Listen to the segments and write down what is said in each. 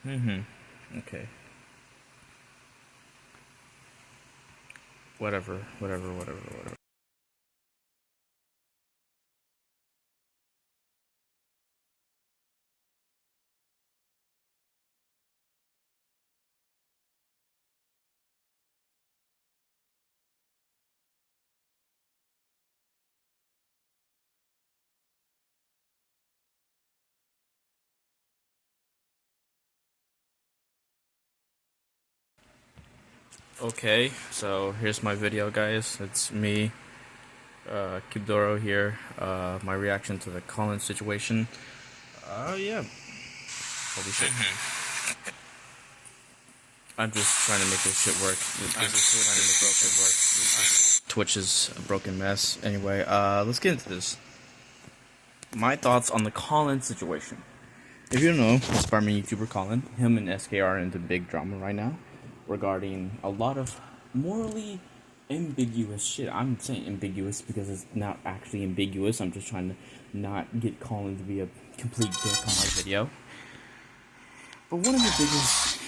Okay. Whatever. Okay, so here's my video, guys. It's me, Kibdoro here. My reaction to the Colin situation. Yeah. Holy shit. I'm just trying to make this shit work. Twitch is a broken mess. Anyway, let's get into this. My thoughts on the Colin situation. If you don't know, Spider-Man YouTuber Colin, him and SK are into big drama right now regarding a lot of morally ambiguous shit. I'm saying ambiguous because it's not actually ambiguous. I'm just trying to not get Colin to be a complete dick on my video. But one of the biggest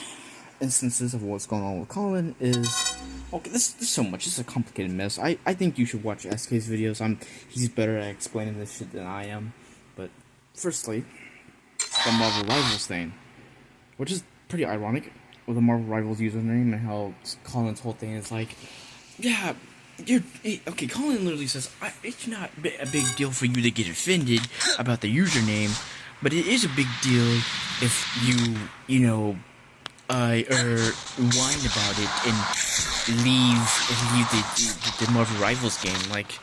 instances of what's going on with Colin is, okay, there's so much. It's a complicated mess. I think you should watch SK's videos. He's better at explaining this shit than I am. But firstly, the Marvel Rivals thing, which is pretty ironic with the Marvel Rivals username and how Colin's whole thing is like, yeah, okay, Colin literally says, it's not a big deal for you to get offended about the username, but it is a big deal if you know, whine about it and leave the Marvel Rivals game. Like,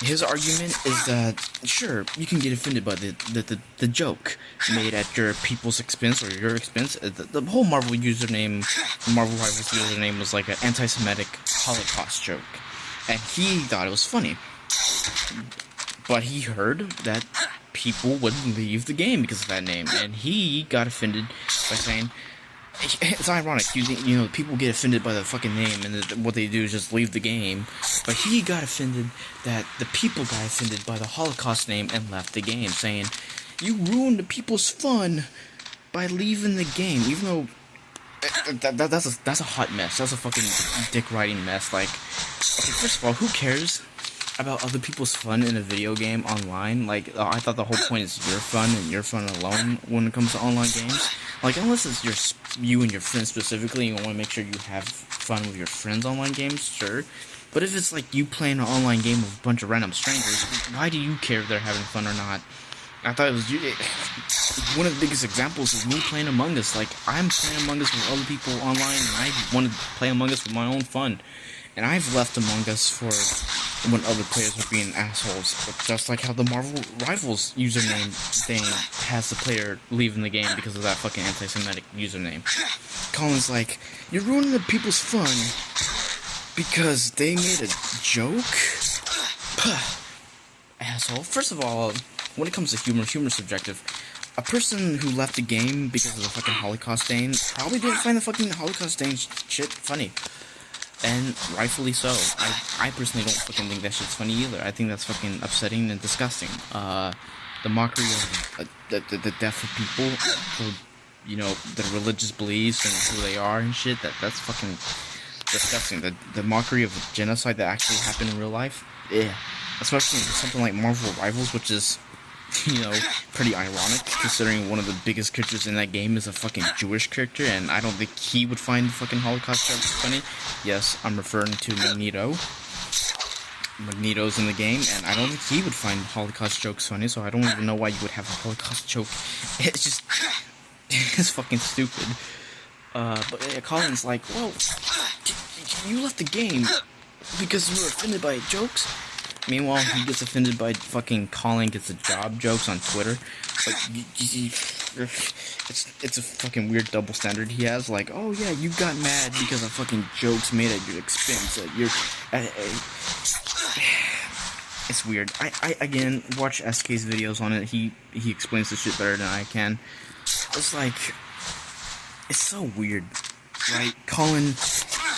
his argument is that, sure, you can get offended by the joke made at your people's expense or your expense. The whole Marvel Rivals username was like an anti-Semitic Holocaust joke. And he thought it was funny. But he heard that people would leave the game because of that name. And he got offended by saying, it's ironic, you know, people get offended by the fucking name, and what they do is just leave the game. But he got offended that the people got offended by the Holocaust name and left the game, saying, you ruined the people's fun by leaving the game. Even though that's a hot mess. That's a fucking dick riding mess. Like, okay, first of all, who cares about other people's fun in a video game online? Like, I thought the whole point is your fun and your fun alone when it comes to online games. Like, unless it's you and your friends specifically, and you want to make sure you have fun with your friends' online games, sure. But if it's like you playing an online game with a bunch of random strangers, why do you care if they're having fun or not? I thought it was one of the biggest examples is me playing Among Us. Like, I'm playing Among Us with other people online, and I want to play Among Us with my own fun. And I've left Among Us for when other players are being assholes. But just like how the Marvel Rivals username thing has the player leaving the game because of that fucking anti-Semitic username. Colin's like, you're ruining the people's fun because they made a joke? Asshole. First of all, when it comes to humor's subjective. A person who left the game because of the fucking Holocaust stain probably didn't find the fucking Holocaust stain shit funny. And rightfully so. I personally don't fucking think that shit's funny either. I think that's fucking upsetting and disgusting. The mockery of the death of people for, you know, their religious beliefs and who they are and shit, that's fucking disgusting. The mockery of genocide that actually happened in real life, yeah. Especially something like Marvel Rivals, which is, you know, pretty ironic, considering one of the biggest characters in that game is a fucking Jewish character, and I don't think he would find the fucking Holocaust jokes funny. Yes, I'm referring to Magneto. Magneto's in the game, and I don't think he would find Holocaust jokes funny, so I don't even know why you would have a Holocaust joke. It's just, it's fucking stupid. But Colin's like, well, you left the game because you were offended by jokes? Meanwhile, he gets offended by fucking Colin gets a job jokes on Twitter. Like, it's a fucking weird double standard he has. Like, oh yeah, you got mad because of fucking jokes made at your expense. It's weird. I again watch SK's videos on it. He explains the shit better than I can. It's like, it's so weird, right? Colin,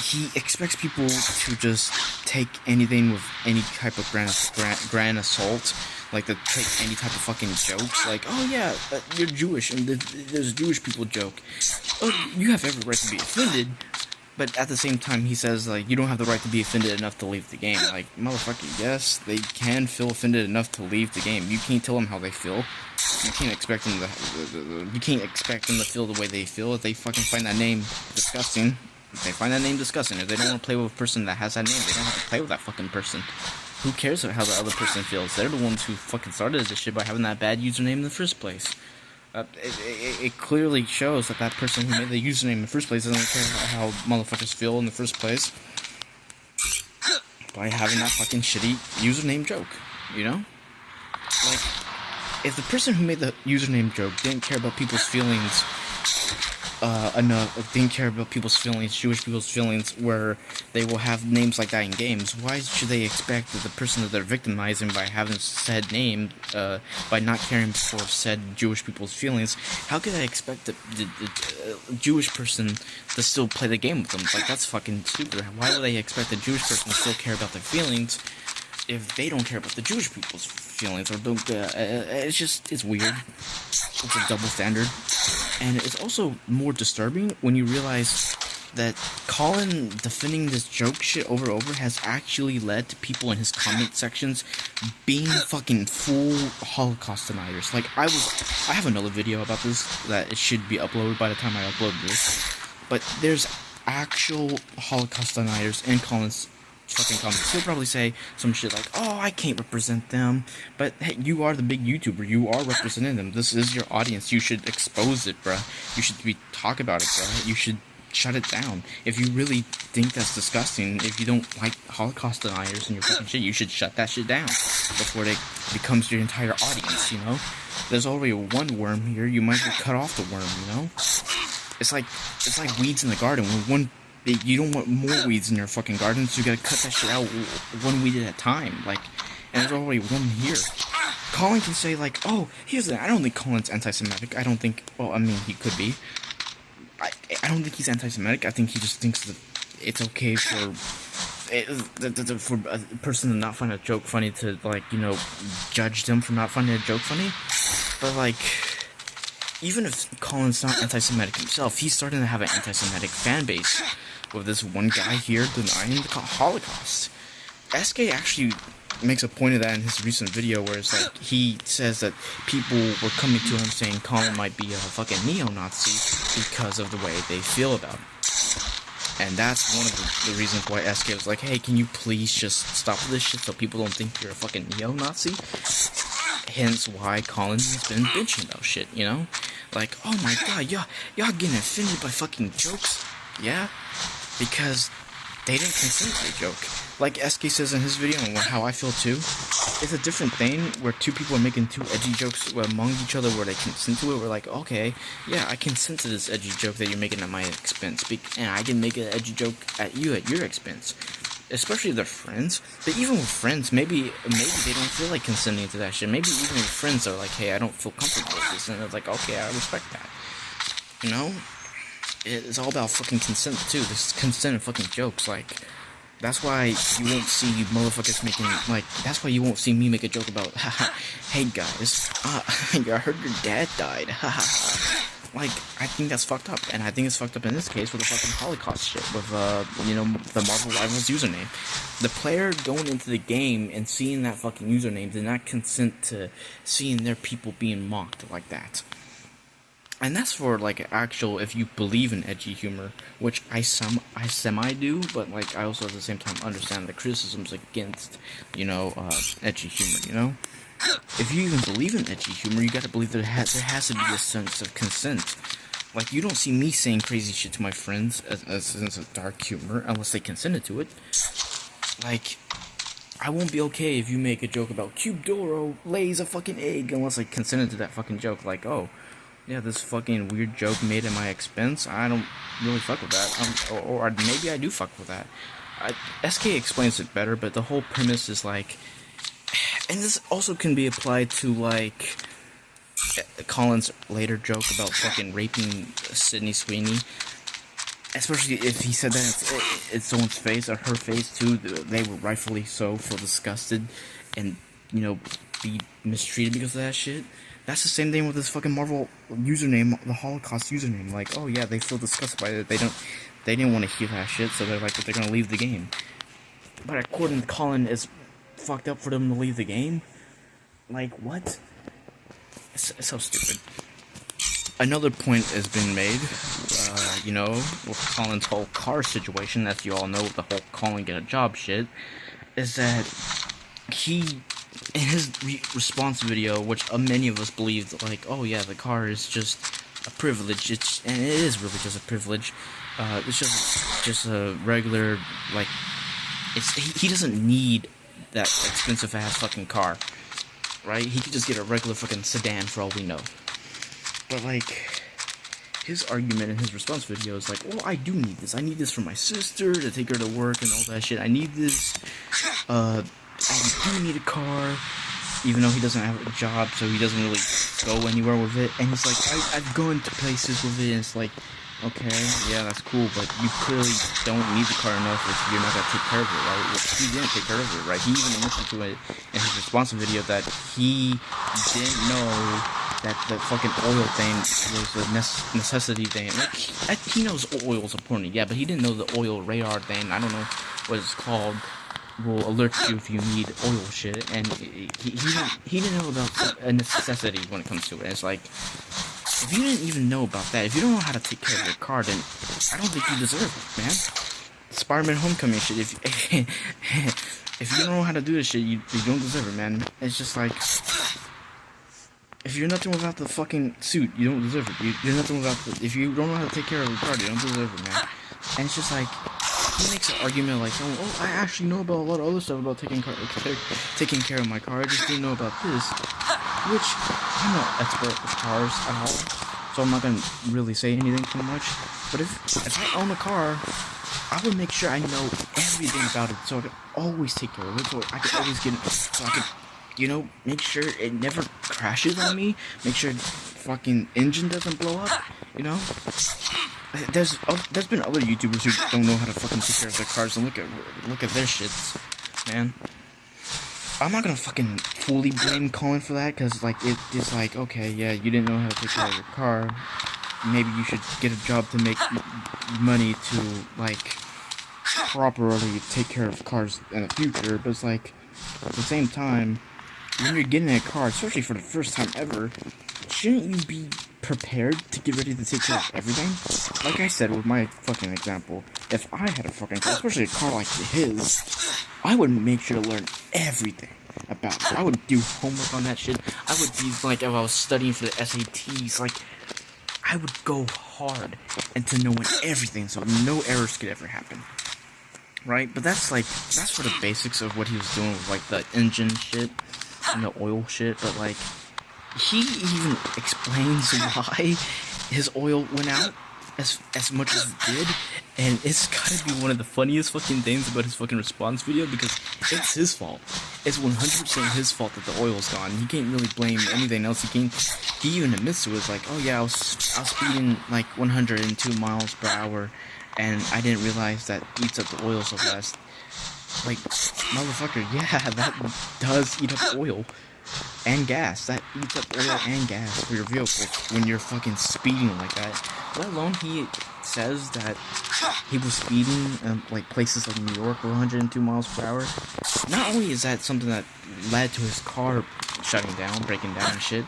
he expects people to just take anything with any type of grain of salt. like to take any type of fucking jokes, like, oh yeah, you're Jewish, and there's a Jewish people joke. Oh, you have every right to be offended, but at the same time, he says, like, you don't have the right to be offended enough to leave the game. Like, motherfucker, yes, they can feel offended enough to leave the game. You can't tell them how they feel. You can't expect them to feel the way they feel if they fucking find that name disgusting. If they find that name disgusting, if they don't want to play with a person that has that name, they don't have to play with that fucking person. Who cares how the other person feels? They're the ones who fucking started this shit by having that bad username in the first place. It clearly shows that person who made the username in the first place doesn't care how motherfuckers feel in the first place by having that fucking shitty username joke, you know? Like, if the person who made the username joke didn't care about people's feelings enough, didn't care about people's feelings, Jewish people's feelings, where they will have names like that in games, why should they expect that the person that they're victimizing by having said name, by not caring for said Jewish people's feelings, how could I expect the Jewish person to still play the game with them? Like, that's fucking stupid. Why would they expect the Jewish person to still care about their feelings if they don't care about the Jewish people's feelings, or don't, it's weird. It's a double standard. And it's also more disturbing when you realize that Colin defending this joke shit over and over has actually led to people in his comment sections being fucking full Holocaust deniers. Like, I have another video about this that it should be uploaded by the time I upload this, but there's actual Holocaust deniers in Colin's fucking comments. He'll probably say some shit like, oh, I can't represent them, but hey, you are the big YouTuber, you are representing them, this is your audience, you should expose it, bruh, you should talk about it, bruh, you should shut it down. If you really think that's disgusting, if you don't like Holocaust deniers and your fucking shit, you should shut that shit down before it becomes your entire audience, you know? There's already one worm here, you might as well cut off the worm, you know? It's like weeds in the garden. When you don't want more weeds in your fucking garden, so you gotta cut that shit out one weed at a time. Like, and there's already one here. Colin can say, like, oh, here's the, I don't think Colin's anti-Semitic. I don't think, well, I mean, he could be. I don't think he's anti-Semitic. I think he just thinks that it's okay for a person to not find a joke funny to, like, you know, judge them for not finding a joke funny. But, like, even if Colin's not anti-Semitic himself, he's starting to have an anti-Semitic fan base with this one guy here denying the Holocaust. SK actually makes a point of that in his recent video, where it's like, he says that people were coming to him saying Colin might be a fucking neo-Nazi because of the way they feel about him. And that's one of the reasons why SK was like, hey, can you please just stop this shit so people don't think you're a fucking neo-Nazi? Hence why Colin has been bitching about shit, you know? Like, oh my god, y'all getting offended by fucking jokes? Yeah? Because they didn't consent to the joke. Like SK says in his video, and how I feel too, it's a different thing where two people are making two edgy jokes among each other where they consent to it. We're like, okay, yeah, I consent to this edgy joke that you're making at my expense, and I can make an edgy joke at your expense. Especially if they're friends. But even with friends, maybe they don't feel like consenting to that shit. Maybe even with friends are like, hey, I don't feel comfortable with this, and it's like, okay, I respect that. You know? It's all about fucking consent too. This is consent and fucking jokes. Like, that's why you won't see motherfuckers making, like, that's why you won't see me make a joke about, haha, hey guys, I heard your dad died, haha. Like, I think that's fucked up, and I think it's fucked up in this case with the fucking Holocaust shit, with, you know, the Marvel Rivals username. The player going into the game and seeing that fucking username did not consent to seeing their people being mocked like that. And that's for, like, actual, if you believe in edgy humor, which I semi-do, but, like, I also at the same time understand the criticisms against, you know, edgy humor, you know? If you even believe in edgy humor, you gotta believe that there has to be a sense of consent. Like, you don't see me saying crazy shit to my friends as a sense of dark humor, unless they consented to it. Like, I won't be okay if you make a joke about Cube Doro lays a fucking egg, unless I consented to that fucking joke. Like, oh, yeah, this fucking weird joke made at my expense, I don't really fuck with that. Or maybe I do fuck with that. SK explains it better, but the whole premise is like, and this also can be applied to, like, Colin's later joke about fucking raping Sydney Sweeney. Especially if he said that it's someone's face, or her face too, they were rightfully so feel disgusted, and, you know, be mistreated because of that shit. That's the same thing with this fucking Marvel username, the Holocaust username. Like, oh yeah, they feel disgusted by it. They didn't want to hear that shit, so they're like, they're gonna leave the game. But according to Colin, it's fucked up for them to leave the game. Like, what? It's so stupid. Another point has been made, you know, with Colin's whole car situation, as you all know, the whole Colin get a job shit, is that he, in his response video, which many of us believed, like, oh yeah, the car is just a privilege, and it is really just a privilege, it's just a regular, like, he doesn't need that expensive ass fucking car, right? He could just get a regular fucking sedan for all we know. But, like, his argument in his response video is like, well, I do need this. I need this for my sister to take her to work and all that shit. I need this. I do need a car, even though he doesn't have a job, so he doesn't really go anywhere with it. And he's like, I've gone to places with it, and it's like, okay, yeah, that's cool, but you clearly don't need the car enough if you're not gonna take care of it, right? Well, he didn't take care of it, right? He even admitted to it in his response video that he didn't know that the fucking oil thing was a necessity thing. Like, he knows oil's important, yeah, but he didn't know the oil radar thing, I don't know what it's called, will alert you if you need oil shit, and he didn't know about a necessity when it comes to it. It's like, if you didn't even know about that, if you don't know how to take care of your car, then I don't think you deserve it, man. Spider-Man Homecoming shit, if you don't know how to do this shit, you don't deserve it, man. It's just like, if you're nothing without the fucking suit, you don't deserve it. You're nothing without if you don't know how to take care of your car, you don't deserve it, man. And it's just like, he makes an argument like, oh, I actually know about a lot of other stuff about taking care of my car, I just didn't know about this. Which, I'm not an expert with cars at all, so I'm not gonna really say anything too much. But if I own a car, I would make sure I know everything about it, so I can always take care of it, so I can always get it, so I can, you know, make sure it never crashes on me, make sure the fucking engine doesn't blow up, you know? There's been other YouTubers who don't know how to fucking take care of their cars, and look at their shits, man. I'm not gonna fucking fully blame Colin for that, cause like it's like, okay, yeah, you didn't know how to take care of your car. Maybe you should get a job to make money to like properly take care of cars in the future. But it's like, at the same time, when you're getting a car, especially for the first time ever, shouldn't you be prepared to get ready to take care of everything? Like I said with my fucking example, if I had a fucking car, especially a car like his, I would make sure to learn everything about it. I would do homework on that shit. I would be like, if I was studying for the SATs, like, I would go hard into knowing everything so no errors could ever happen. Right? But that's for the basics of what he was doing with like the engine shit and the oil shit, but like, he even explains why his oil went out as much as it did, and it's gotta be one of the funniest fucking things about his fucking response video, because it's his fault. It's 100% his fault that the oil's gone. He can't really blame anything else. He even admits to it. It's like, oh yeah, I was speeding like 102 miles per hour, and I didn't realize that eats up the oil so fast. Like, motherfucker, yeah, that does eat up oil. And gas. That eats up oil and gas for your vehicle when you're fucking speeding like that. Let alone he says that he was speeding in like places like New York with 102 miles per hour. Not only is that something that led to his car shutting down, breaking down and shit,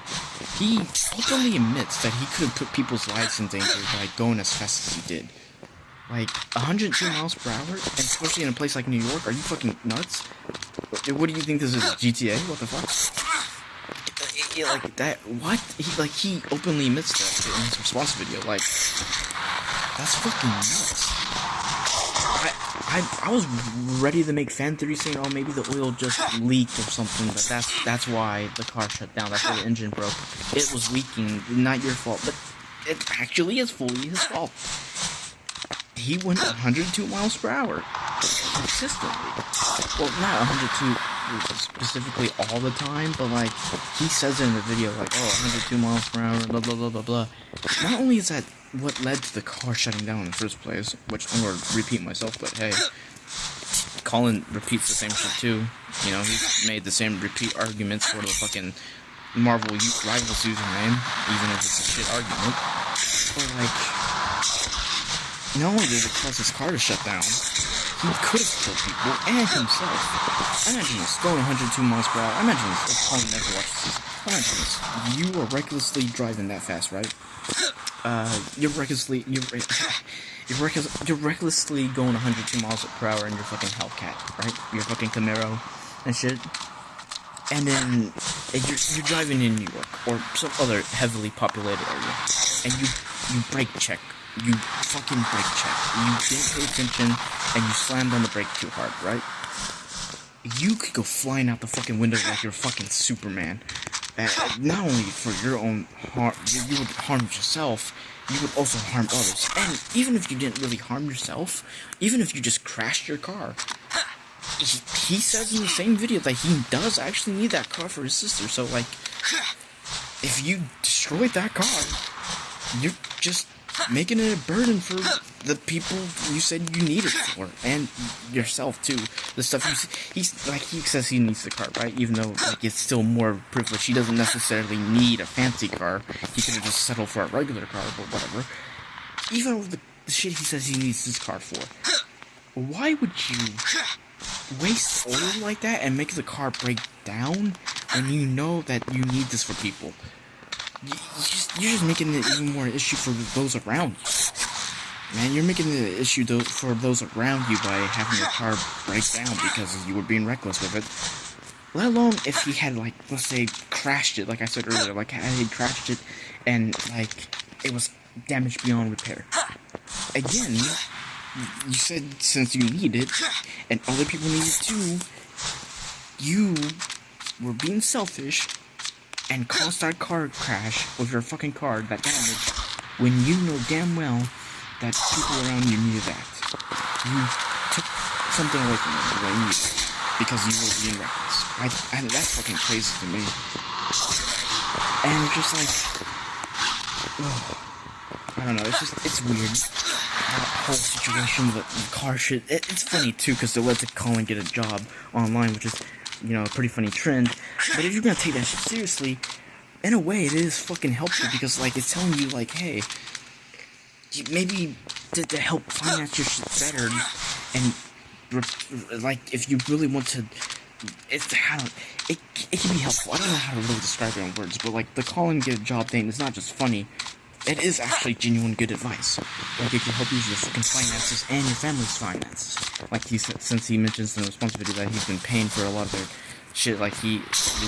he openly admits that he could have put people's lives in danger by going as fast as he did. Like, 102 miles per hour? And especially in a place like New York? Are you fucking nuts? What do you think this is, GTA? What the fuck? Yeah, like, that, what? He openly admits that in his response video, like, that's fucking nuts. I was ready to make fan theory saying, oh, maybe the oil just leaked or something, but that's why the car shut down, that's why the engine broke. It was leaking, not your fault, but it actually is fully his fault. He went 102 miles per hour, consistently. Well, not 102 specifically all the time, but like, he says it in the video, like, oh, 102 miles per hour, blah, blah, blah, blah, blah. Not only is that what led to the car shutting down in the first place, which I'm going to repeat myself, but hey, Colin repeats the same shit too. You know, he's made the same repeat arguments for the fucking Marvel Rivals username, even if it's a shit argument. But like, not only did it cause his car to shut down, he could have killed people and himself. Imagine this, going 102 miles per hour. Imagine this, if Colin never watches this. Imagine this, you are recklessly driving that fast, right? You're recklessly going 102 miles per hour in your fucking Hellcat, right? Your fucking Camaro and shit. And then you're driving in New York or some other heavily populated area, and you brake check. You fucking brake check. You didn't pay attention, and you slammed on the brake too hard, right? You could go flying out the fucking window like you're fucking Superman. Not only for your own harm, you would harm yourself, you would also harm others. And even if you didn't really harm yourself, even if you just crashed your car, he says in the same video that he does actually need that car for his sister. So, like, if you destroyed that car, you're just making it a burden for the people you said you need it for, and yourself too. The stuff he says he needs the car, right? Even though like it's still more privileged. He doesn't necessarily need a fancy car. He could have just settled for a regular car, but whatever. Even with the shit he says he needs this car for, why would you waste oil like that and make the car break down when you know that you need this for people? You're just making it even more an issue for those around you. Man, you're making it an issue for those around you by having your car break down because you were being reckless with it. Let alone if he had, like, let's say, crashed it, like I said earlier, like, had he crashed it and, like, it was damaged beyond repair. Again, you said since you need it, and other people need it too, you were being selfish and caused that car crash with your fucking car that damaged when you know damn well that people around you needed that. You took something away from them when you needed it because you were being reckless. That's fucking crazy to me. And just like, I don't know, it's weird. That whole situation with the car shit. It's funny too because it led to Colin get a job online, which is, you know, a pretty funny trend. But if you're gonna take that shit seriously, in a way it is fucking helpful because, like, it's telling you, like, hey, maybe to help finance your shit better, and like, if you really want to, it can be helpful. I don't know how to really describe it in words, but like the Colin get a job thing is not just funny. It is actually genuine good advice. Like, it can help you with your fucking finances and your family's finances. Like, since he mentions in the response video that he's been paying for a lot of their shit, like, he's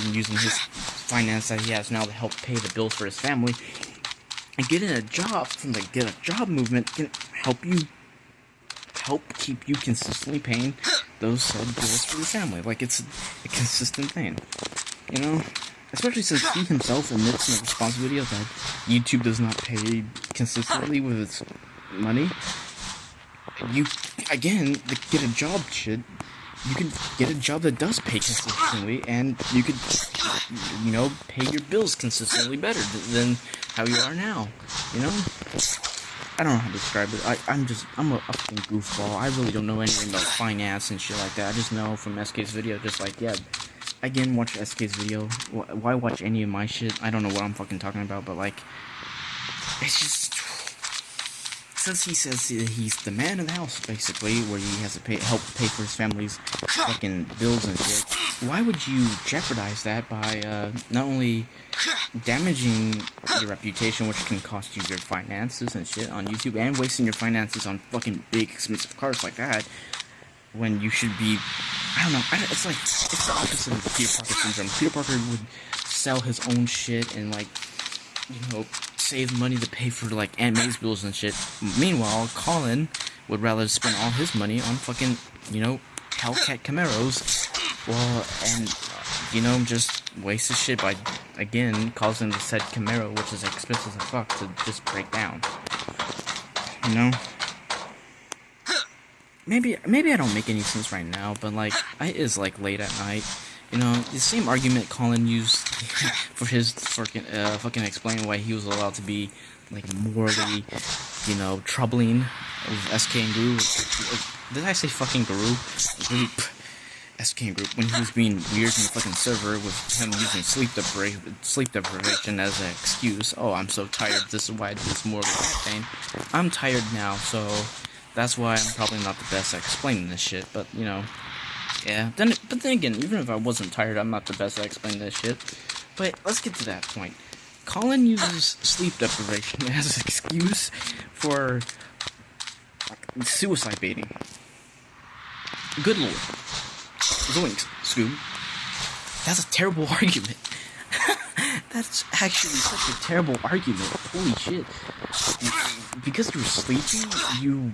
been using his finance that he has now to help pay the bills for his family. And getting a job from the Get a Job movement can help keep you consistently paying those said bills for your family. Like, it's a consistent thing, you know? Especially since he himself admits in the response video that YouTube does not pay consistently with its money. Again, the Get a Job shit, you can get a job that does pay consistently, and you could, you know, pay your bills consistently better than how you are now, you know? I don't know how to describe it. I'm a fucking goofball. I really don't know anything about finance and shit like that. I just know from SK's video, just like, yeah, again, watch SK's video. Why watch any of my shit? I don't know what I'm fucking talking about, but, like, it's just, since he says he's the man of the house, basically, where he has to help pay for his family's fucking bills and shit, why would you jeopardize that by, not only damaging your reputation, which can cost you your finances and shit on YouTube, and wasting your finances on fucking big, expensive cars like that, when you should be, I don't know, it's the opposite of the Peter Parker syndrome. Peter Parker would sell his own shit and, like, you know, save money to pay for, like, Aunt May's bills and shit. Meanwhile, Colin would rather spend all his money on fucking, you know, Hellcat Camaros, well, and, you know, just waste his shit by, again, causing the said Camaro, which is expensive as fuck, to just break down. You know? Maybe I don't make any sense right now, but, like, it is, like, late at night. You know, the same argument Colin used for his fucking explaining why he was allowed to be, like, morally, you know, troubling with SK and Gru. Did I say fucking group? SK group, when he was being weird in the fucking server with him using sleep deprivation as an excuse. Oh, I'm so tired, this is why I do this more thing. I'm tired now, so that's why I'm probably not the best at explaining this shit, but, you know, yeah. But then again, even if I wasn't tired, I'm not the best at explaining this shit. But let's get to that point. Colin uses sleep deprivation as an excuse for suicide baiting. Good lord. Zoinks, Scoob. That's a terrible argument. That's actually such a terrible argument. Holy shit. Because you were sleepy, you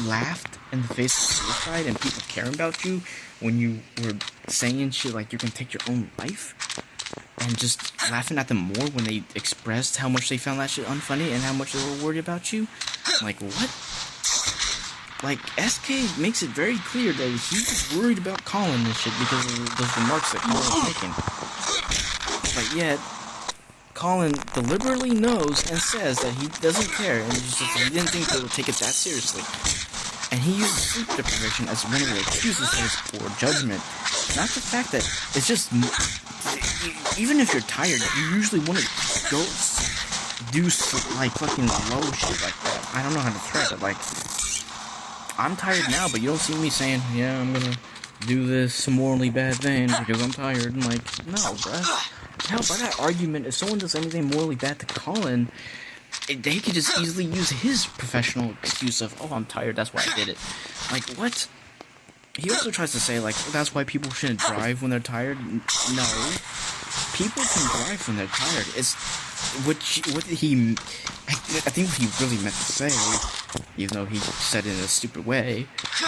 laughed in the face of suicide and people caring about you when you were saying shit like you're gonna take your own life? And just laughing at them more when they expressed how much they found that shit unfunny and how much they were worried about you? Like, what? Like, SK makes it very clear that he was worried about Colin and shit because of those remarks that Colin was making. But yet, Colin deliberately knows and says that he doesn't care and just he didn't think they would take it that seriously. And he uses sleep deprivation as one of the excuses for his poor judgment. Not the fact that it's just... Even if you're tired, you usually want to go do like fucking low shit like that. I don't know how to describe it. Like, I'm tired now, but you don't see me saying, yeah, I'm gonna do this morally bad thing because I'm tired. I'm like, no, bruh. Hell, by that argument, if someone does anything morally bad to Colin, they could just easily use his professional excuse of, oh, I'm tired, that's why I did it. Like, what? He also tries to say, like, that's why people shouldn't drive when they're tired. No. People can drive when they're tired. It's I think what he really meant to say, even though he said it in a stupid way,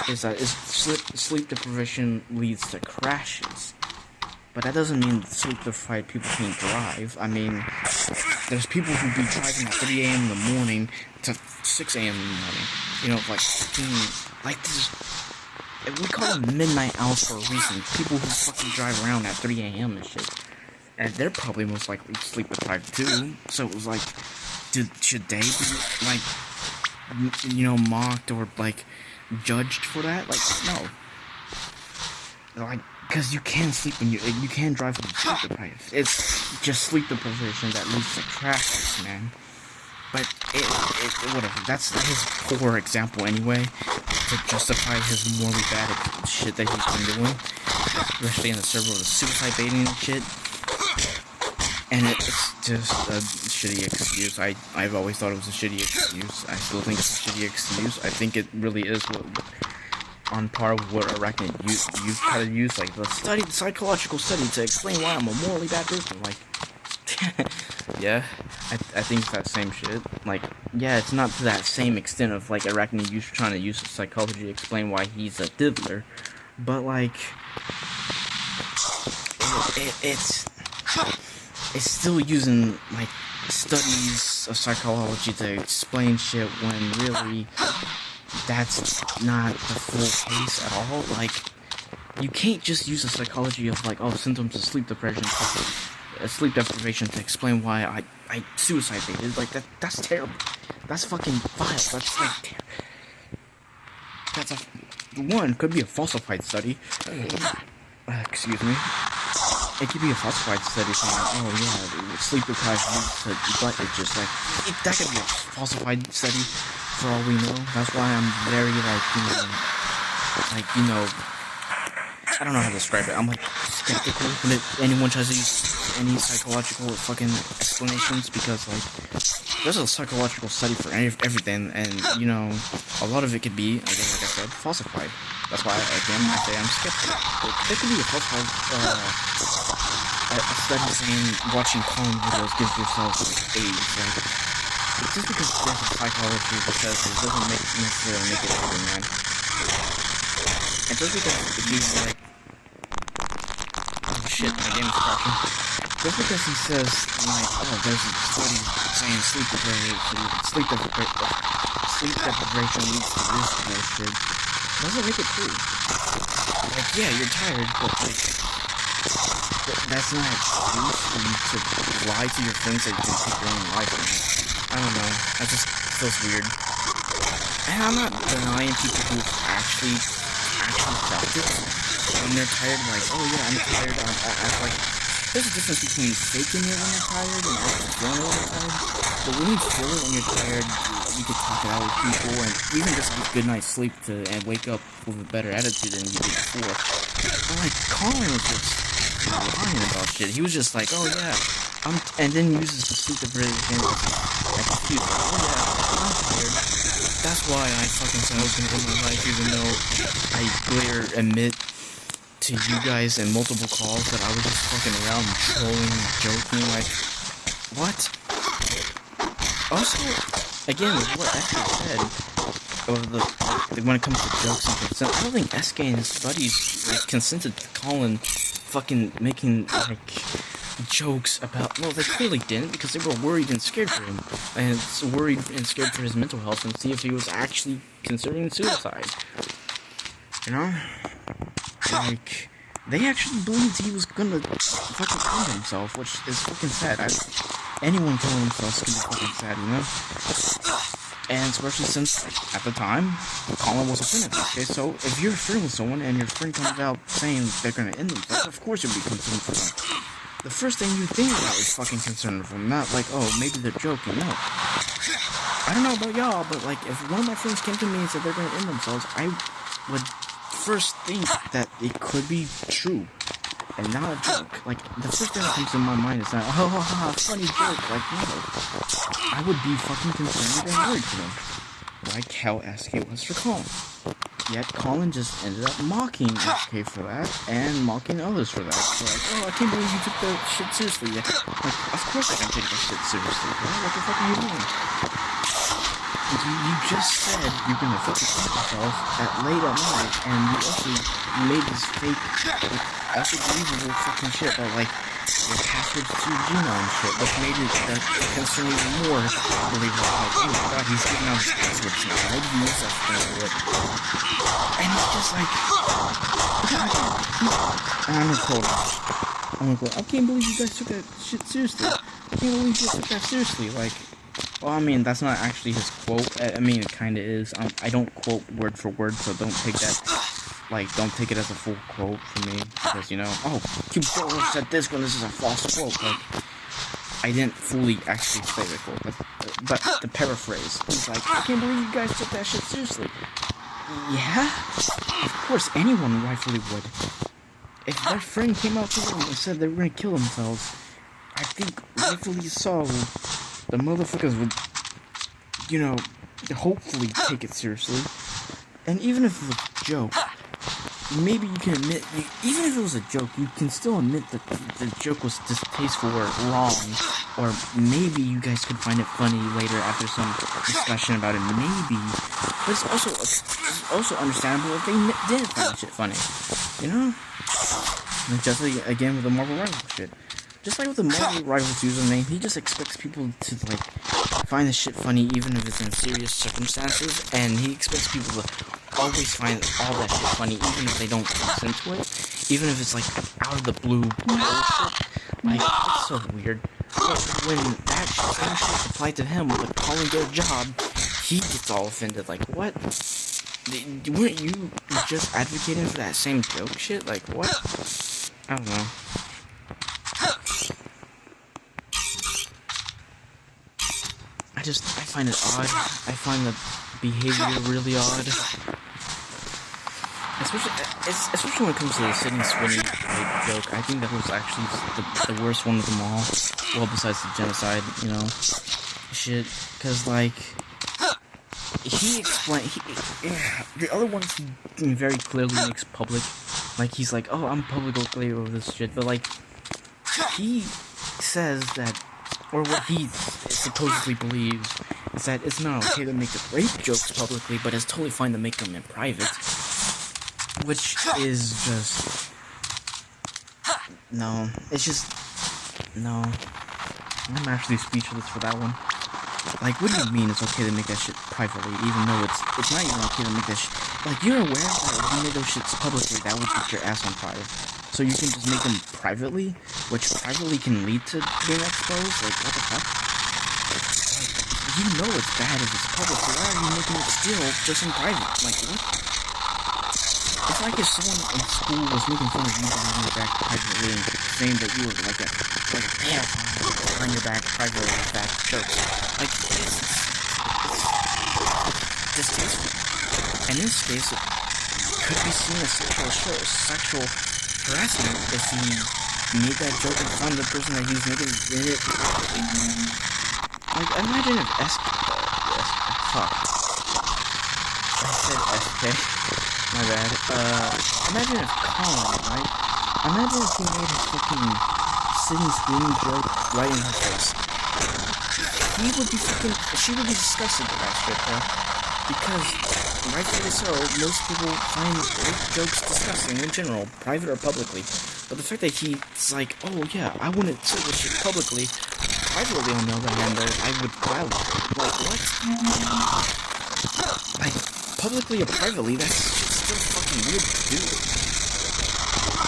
is that sleep deprivation leads to crashes. But that doesn't mean sleep deprived people can't drive. I mean, there's people who be driving at 3 a.m. in the morning to 6 a.m. in the morning. You know, like this. We call them midnight owls for a reason. People who fucking drive around at 3 a.m. and shit. And they're probably most likely sleep deprived too. So it was like, should they be, like, you know, mocked or, like, judged for that? Like, no. Like, because you can sleep when you can drive when you're sleep deprived. It's just sleep deprivation that leads to crashes, man. But whatever. That's his poor example anyway, to justify his morally bad shit that he's been doing, especially in the server with the suicide baiting and shit. And it's just a shitty excuse. I've always thought it was a shitty excuse. I still think it's a shitty excuse. I think it really is on par with what Arachnid you've tried to use, like the psychological study to explain why I'm a morally bad person. Like, yeah, I think it's that same shit. Like, yeah, it's not to that same extent of like Arachnid you're trying to use psychology to explain why he's a diddler, but like, it's still using, like, studies of psychology to explain shit when really that's not the full case at all. Like, you can't just use the psychology of, like, oh, symptoms of sleep deprivation to explain why I suicide baited. Like, that's terrible. That's fucking vile. That's, like, one, could be a falsified study. Excuse me. It could be a falsified study saying, oh yeah, sleep deprived leads to butt itches. Like, that could be a falsified study for all we know. That's why I'm very, you know, I don't know how to describe it. I'm, like, skeptical when anyone tries to use any psychological fucking explanations, because, like, there's a psychological study for everything, and, you know, a lot of it could be, again, like I said, falsified. That's why, again, I say I'm skeptical. There could be a falsified, a study saying watching Colin videos gives yourself, like, AIDS. Like, just because there's a psychology that says it doesn't necessarily make it better, man. And just because he's like, oh shit, my game is crashing. Just because he says, like, oh, there's a study saying sleep deprivation leads to this bullshit, doesn't make it true. Like, yeah, you're tired, but, like, that's not an excuse for you to lie to your friends that you can take your own life. I don't know. That just feels weird. And I'm not denying people who actually felt it when they're tired, like, oh yeah, I'm tired, like, there's a difference between faking it when you're tired and actually feeling it when you're tired. But when you feel it when you're tired, you can talk it out with people and even just get a good night's sleep and wake up with a better attitude than you did before. But like, Colin was just lying about shit. He was just like, oh yeah, and then uses the sleep deprivation as an excuse. Oh yeah, I'm tired. That's why I fucking said I was gonna end my life, even though I later admit to you guys in multiple calls that I was just fucking around trolling, joking, like, what? Also, again, with what Esther said, or when it comes to jokes and consent, I don't think SK and his buddies, like, consented to Colin fucking making, like, jokes about, well, they clearly didn't, because they were worried and scared for him, and worried and scared for his mental health, and see if he was actually considering suicide, you know? Like, they actually believed he was gonna fucking kill himself, which is fucking sad. Anyone killing themselves is gonna be fucking sad, you know? And especially since, at the time, Colin was a friend of this, okay? So, if you're a friend with someone and your friend comes out saying they're gonna end themselves, of course you'll be concerned for them. The first thing you think about is fucking concerned for them, not like, oh, maybe they're joking, no. I don't know about y'all, but like, if one of my friends came to me and said they're gonna end themselves, I would first think that it could be true and not a joke. Like, the first thing that comes to my mind is not, oh, haha, funny joke. Like, no. I would be fucking concerned and worried for them. Like how SK was for Colin. Yet Colin just ended up mocking SK for that and mocking others for that. So like, oh, I can't believe you took that shit seriously. Like, of course I can take that shit seriously. Right? What the fuck are you doing? You just said you're gonna fucking kill yourself at late at night, and you also made this fake, like, unbelievable fucking shit about, like, your passwords to your Gmail and shit, which made it that concern even more believable. Like, oh my god, he's giving out his passwords now. Why do you use that thing for it? And it's just like, and I'm gonna quote. I can't believe you guys took that shit seriously. I can't believe you took that seriously. Like. Well, I mean, that's not actually his quote. I mean, it kind of is. I don't quote word for word, so don't take that, like, don't take it as a full quote from me. Because, you know, oh, you said this when this is a false quote. Like, I didn't fully actually say the quote, but the paraphrase. He's like, I can't believe you guys took that shit seriously. Yeah? Of course, anyone rightfully would. If their friend came out to them and said they were gonna kill themselves, I think rightfully so. The motherfuckers would, you know, hopefully take it seriously. And even if it was a joke, maybe you can admit, even if it was a joke, you can still admit that the joke was distasteful or wrong. Or maybe you guys could find it funny later after some discussion about it, maybe. But it's also understandable if they didn't find shit funny, you know? And just like, again, with the Marvel Rival shit. Just like with the Marvel Rivals username, he just expects people to, like, find this shit funny even if it's in serious circumstances, and he expects people to always find all that shit funny even if they don't consent to it, even if it's, like, out of the blue bullshit. Like, it's so weird. But when that same shit applied to him with a Colin get a job, he gets all offended, like, what? Weren't you just advocating for that same joke shit? Like, what? I don't know. I find it odd. I find the behavior really odd. Especially when it comes to the Sydney Sweeney joke. I think that was actually the worst one of them all. Well, besides the genocide, you know, shit. Cause like, he explained, the other ones he very clearly makes public. Like, he's like, oh, I'm publicly over this shit. But like, he says that, or what he supposedly believes, is that it's not okay to make the rape jokes publicly, but it's totally fine to make them in private. Which is just... no. It's just... no. I'm actually speechless for that one. Like, what do you mean it's okay to make that shit privately, even though it's not even okay to make that shit... Like, you're aware that if you made those shits publicly, that would get your ass on fire. So you can just make them privately, which privately can lead to being exposed? Like, what the fuck? Like, you know it's bad if it's public, so why are you making it still just in private? Like, what? It's like if someone in school was making fun of you behind your back privately and saying that you were like a pedophile behind your back privately with bad jokes. Like, it's distasteful. And in this case, it could be seen as sexual harassment if he made that joke in front of the person that he was making it privately. Like, imagine if fuck. I said SK. My bad. Imagine if Colin, right? Imagine if he made his fucking sitting screaming joke right in her face. She would be disgusted with that shit, bro. Because, rightfully so, most people find rape jokes disgusting in general, private or publicly. But the fact that he's like, oh yeah, I wouldn't say this shit publicly, privately on the other hand, though, I would gladly. Like, what? Like, publicly or privately, that's still fucking weird to do.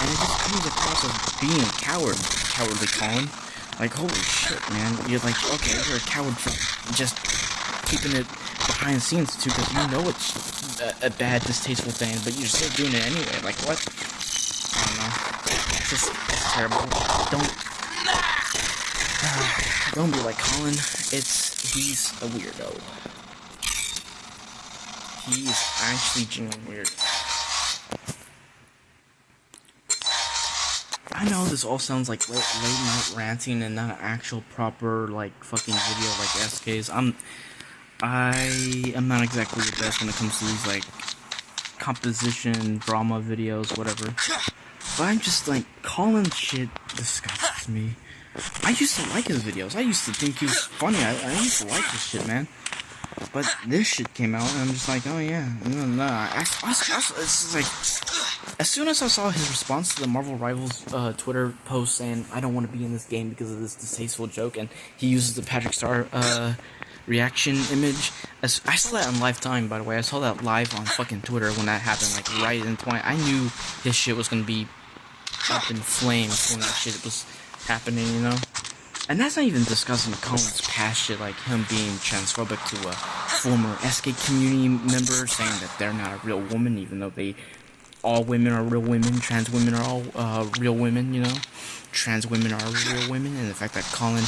And it just comes across as being a cowardly Colin. Like, holy shit, man. You're like, okay, you're a coward for just keeping it behind the scenes too, because you know it's a bad, distasteful thing, but you're still doing it anyway. Like, what? I don't know. It's terrible. Don't be like Colin. He's a weirdo. He is actually genuinely weird. I know this all sounds like late night ranting and not an actual proper like fucking video like SK's. I am not exactly the best when it comes to these like composition drama videos, whatever. But I'm just like, Colin shit disgusts me. I used to like his videos. I used to think he was funny. I used to like this shit, man. But this shit came out, and I'm just like, oh yeah, no. It's like, as soon as I saw his response to the Marvel Rivals Twitter post saying, I don't want to be in this game because of this distasteful joke, and he uses the Patrick Star reaction image. I saw that on Lifetime, by the way. I saw that live on fucking Twitter when that happened, like right in 20. I knew his shit was gonna be up in flames when that shit was happening, you know? And that's not even discussing Colin's past shit, like him being transphobic to a former SK community member, saying that they're not a real woman, even though all women are real women, trans women are all real women, you know? Trans women are real women, and the fact that Colin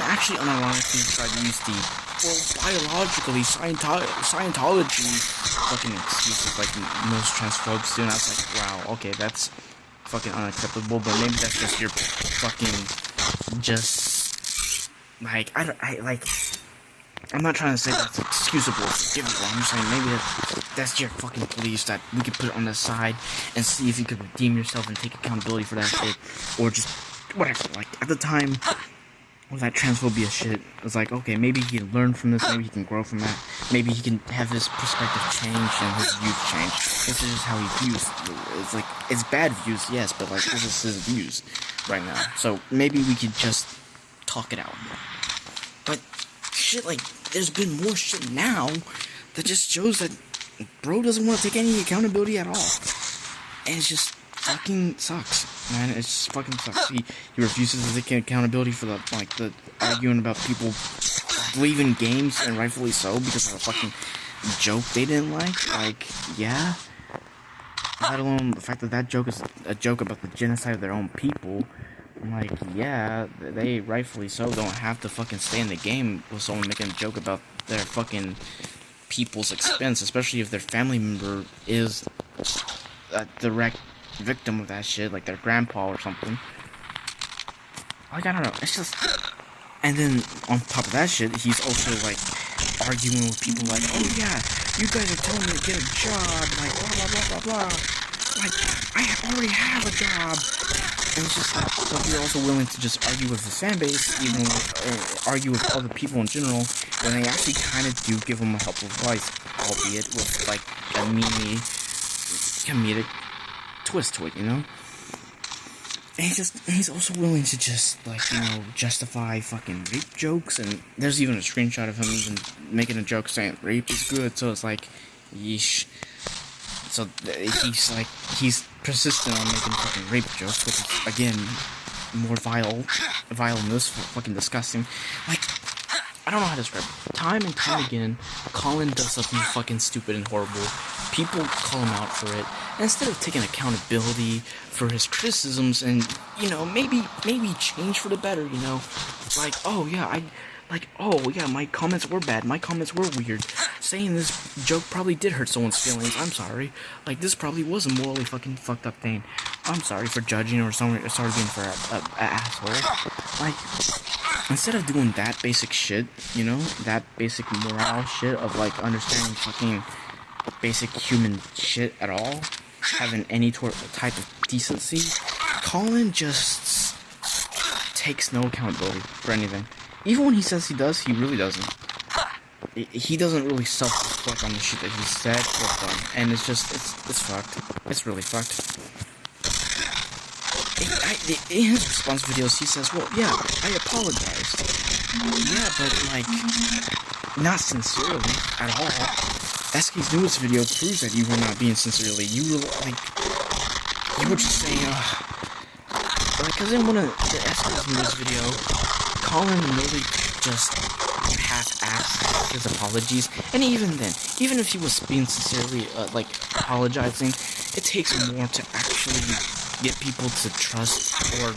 actually unironically tried to use the, biologically, Scientology fucking excuses like most transphobes do, and I was like, wow, okay, that's fucking unacceptable, but maybe that's just your fucking, just, like, I'm not trying to say that's excusable or forgivable. I'm just saying maybe that's your fucking beliefs that we could put on the side and see if you could redeem yourself and take accountability for that shit, or just whatever. Like, at the time with that transphobia shit, it was like, okay, maybe he can learn from this, maybe he can grow from that, maybe he can have his perspective change and his views change. This is just how he views. It's like, it's bad views, yes, but like, this is his views right now. So maybe we could just talk it out. But shit, like, there's been more shit now that just shows that bro doesn't want to take any accountability at all. And it just fucking sucks, man. It just fucking sucks. He refuses to take accountability for the arguing about people believing games, and rightfully so, because of a fucking joke they didn't like. Like, yeah. Let alone the fact that that joke is a joke about the genocide of their own people. I'm like, yeah, they rightfully so don't have to fucking stay in the game with someone making a joke about their fucking people's expense, especially if their family member is a direct victim of that shit, like their grandpa or something. Like, I don't know, it's just... And then, on top of that shit, he's also, like, arguing with people like, oh yeah, you guys are telling me to get a job, like, blah blah blah blah blah. Like, I already have a job. And it's just like, so you're also willing to just argue with the fan base, even with, argue with other people in general, when they actually kind of do give them a helpful advice, albeit with, like, a comedic twist to it, you know? And he's also willing to just, like, you know, justify fucking rape jokes, and there's even a screenshot of him even making a joke saying rape is good, so it's like, yeesh. So he's persistent on making fucking rape jokes, which is, again, more vile than this, fucking disgusting. Like, I don't know how to describe it. Time and time again, Colin does something fucking stupid and horrible. People call him out for it. And instead of taking accountability for his criticisms and, maybe change for the better, like, oh yeah, my comments were bad, my comments were weird. Saying this joke probably did hurt someone's feelings, I'm sorry. Like, this probably was a morally fucking fucked up thing. I'm sorry for judging or sorry being for an asshole. Like, instead of doing that basic shit, that basic moral shit of, like, understanding fucking basic human shit at all, having any type of decency, Colin just takes no accountability for anything. Even when he says he does, he really doesn't. He doesn't really self-reflect on the shit that he said or done, and it's fucked. It's really fucked. In his response videos, he says, well, yeah, I apologize. Yeah, but, like, not sincerely at all. SK's newest video proves that you were not being sincerely. You were just saying, because in one of the SK's newest video, Colin really just half-assed his apologies, and even then, even if he was being sincerely, apologizing, it takes more to actually get people to trust or,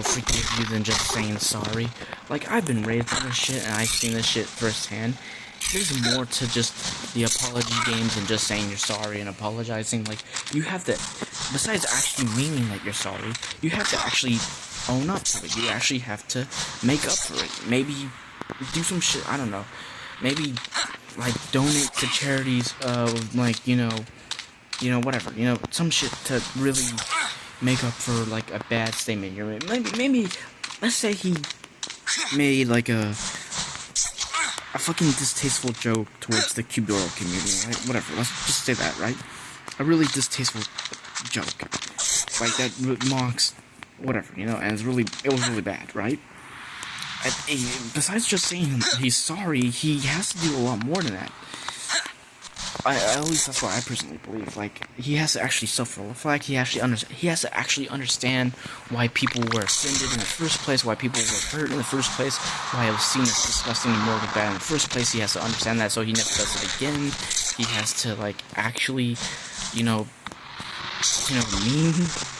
forgive you than just saying sorry. Like, I've been raised on this shit, and I've seen this shit firsthand. There's more to just the apology games than just saying you're sorry and apologizing. Like, you have to, besides actually meaning that you're sorry, you have to actually own up to it. You actually have to make up for it. Maybe do some shit, I don't know. Maybe, like, donate to charities, whatever. Some shit to really make up for, like, a bad statement you're making. Maybe, let's say he made, like, a fucking distasteful joke towards the Cubero community, right? Whatever, let's just say that, right? A really distasteful joke. Like, that mocks whatever, and it was really bad, right? Besides just saying he's sorry, he has to do a lot more than that. At least that's what I personally believe. Like, he has to actually self-reflect. He has to actually understand why people were offended in the first place, why people were hurt in the first place, why it was seen as disgusting and morally bad in the first place. He has to understand that, so he never does it again. He has to, like, actually, mean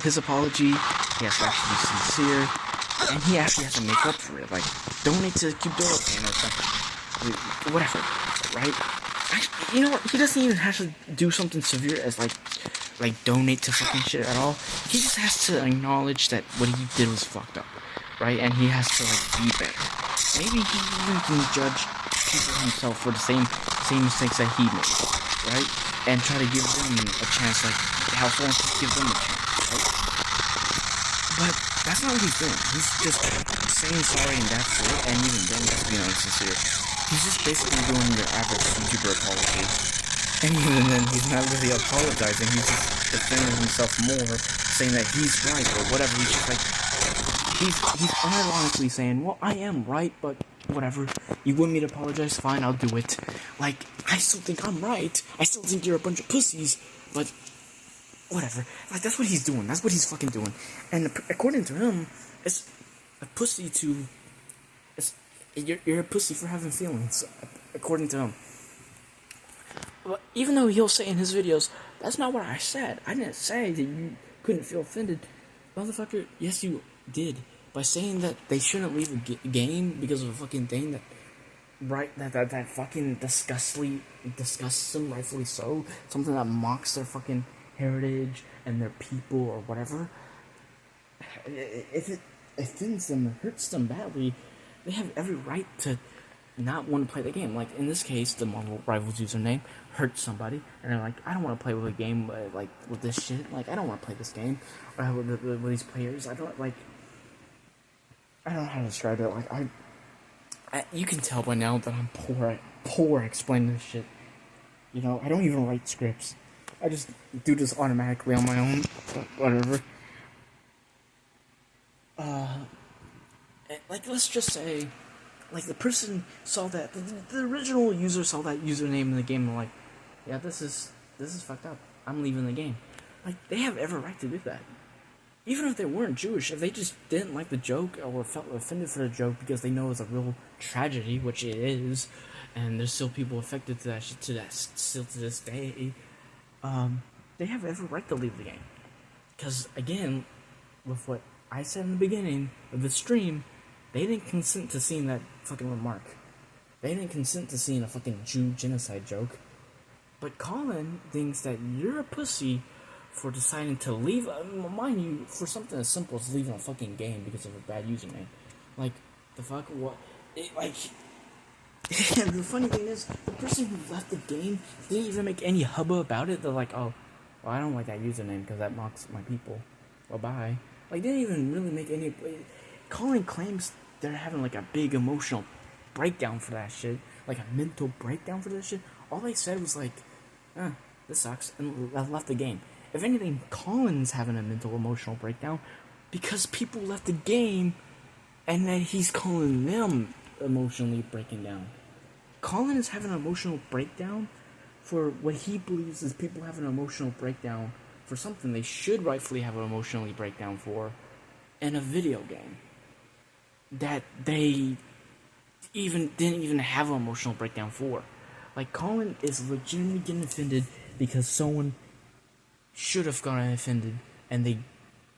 his apology. He has to actually be sincere, and he actually has to make up for it. Like, donate to the Cubero pain or something, whatever, right? Actually, he doesn't even have to do something severe as like donate to fucking shit at all. He just has to acknowledge that what he did was fucked up, right? And he has to, like, be better. Maybe he even can judge people himself for the same mistakes that he made, right? And try to give them a chance, like how someone could give them a chance, right? But that's not what he's doing. He's just saying sorry and that's it, and even then that's being insincere. He's just basically doing your average YouTuber apology. And even then, he's not really apologizing, he's just defending himself more, saying that he's right, or whatever. He's just like, he's unironically saying, well, I am right, but whatever. You want me to apologize? Fine, I'll do it. Like, I still think I'm right. I still think you're a bunch of pussies, but whatever. Like, that's what he's doing. That's what he's fucking doing. And according to him, it's a pussy to... You're a pussy for having feelings, according to him. But even though he'll say in his videos, that's not what I said. I didn't say that you couldn't feel offended. Motherfucker, yes you did. By saying that they shouldn't leave a game because of a fucking thing that fucking disgusts them, rightfully so. Something that mocks their fucking heritage and their people or whatever. If it offends them or hurts them badly, they have every right to not want to play the game. Like, in this case, the Marvel Rivals username hurt somebody, and they're like, I don't want to play with a game, like, with this shit. Like, I don't want to play this game with these players. I don't know how to describe it. Like, you can tell by now that I'm poor at explaining this shit. I don't even write scripts. I just do this automatically on my own, whatever. Like, let's just say, like, the person saw that, the original user saw that username in the game and like, yeah, this is fucked up. I'm leaving the game. Like, they have every right to do that. even if they weren't Jewish, if they just didn't like the joke or felt offended for the joke because they know it's a real tragedy, which it is, and there's still people affected to that shit still to this day, they have every right to leave the game. Because again, with what I said in the beginning of the stream, they didn't consent to seeing that fucking remark. They didn't consent to seeing a fucking Jew genocide joke. But Colin thinks that you're a pussy for deciding to leave, mind you, for something as simple as leaving a fucking game because of a bad username. Like, the fuck, what? The funny thing is, the person who left the game didn't even make any hubba about it. They're like, oh, well, I don't like that username because that mocks my people. Well, bye. Like, they didn't even really make any... Colin claims they're having, like, a big emotional breakdown for that shit. Like, a mental breakdown for that shit. All they said was like, this sucks, and left the game. If anything, Colin's having a mental emotional breakdown because people left the game and then he's calling them emotionally breaking down. Colin is having an emotional breakdown for what he believes is people have an emotional breakdown for something they should rightfully have an emotionally breakdown for in a video game that they didn't even have an emotional breakdown for. Like, Colin is legitimately getting offended because someone should have gotten offended, and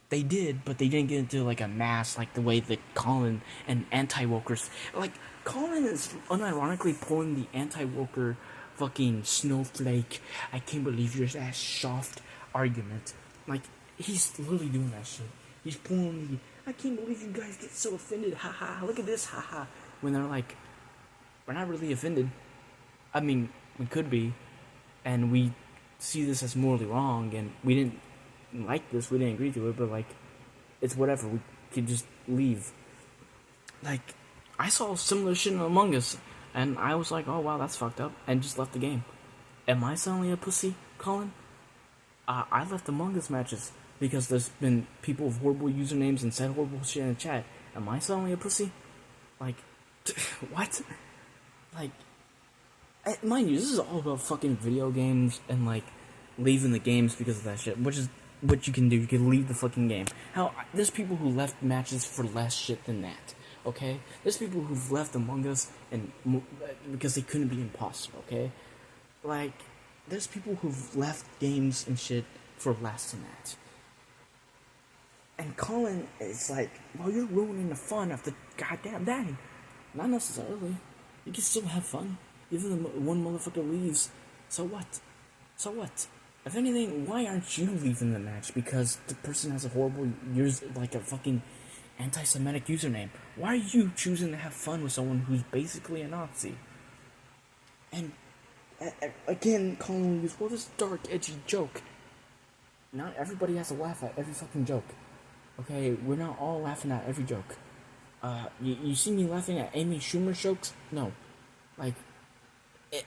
they did, but they didn't get into, like, a mass, like, the way that Colin and anti-wokers... Like, Colin is unironically pulling the anti-woker fucking snowflake, I can't believe you're that soft argument. Like, he's literally doing that shit. He's pulling the, I can't believe you guys get so offended, haha, look at this, haha. When they're like, we're not really offended. I mean, we could be, and we see this as morally wrong, and we didn't like this, we didn't agree to it, but, like, it's whatever, we could just leave. Like, I saw similar shit in Among Us, and I was like, oh wow, that's fucked up, and just left the game. Am I suddenly a pussy, Colin? I left Among Us matches, because there's been people with horrible usernames and said horrible shit in the chat. Am I suddenly a pussy? Like, what? Like, mind you, this is all about fucking video games and, like, leaving the games because of that shit, which is what you can do. You can leave the fucking game. Hell, there's people who left matches for less shit than that, okay? There's people who've left Among Us and because they couldn't be imposter, okay? Like, there's people who've left games and shit for less than that. And Colin is like, well, you're ruining the fun of the goddamn thing. Not necessarily. You can still have fun. Even if one motherfucker leaves, so what? So what? If anything, why aren't you leaving the match? Because the person has a horrible, like a fucking anti-Semitic username. Why are you choosing to have fun with someone who's basically a Nazi? And, again, Colin used, well, this dark, edgy joke. Not everybody has to laugh at every fucking joke. Okay, we're not all laughing at every joke. You see me laughing at Amy Schumer's jokes? No. Like,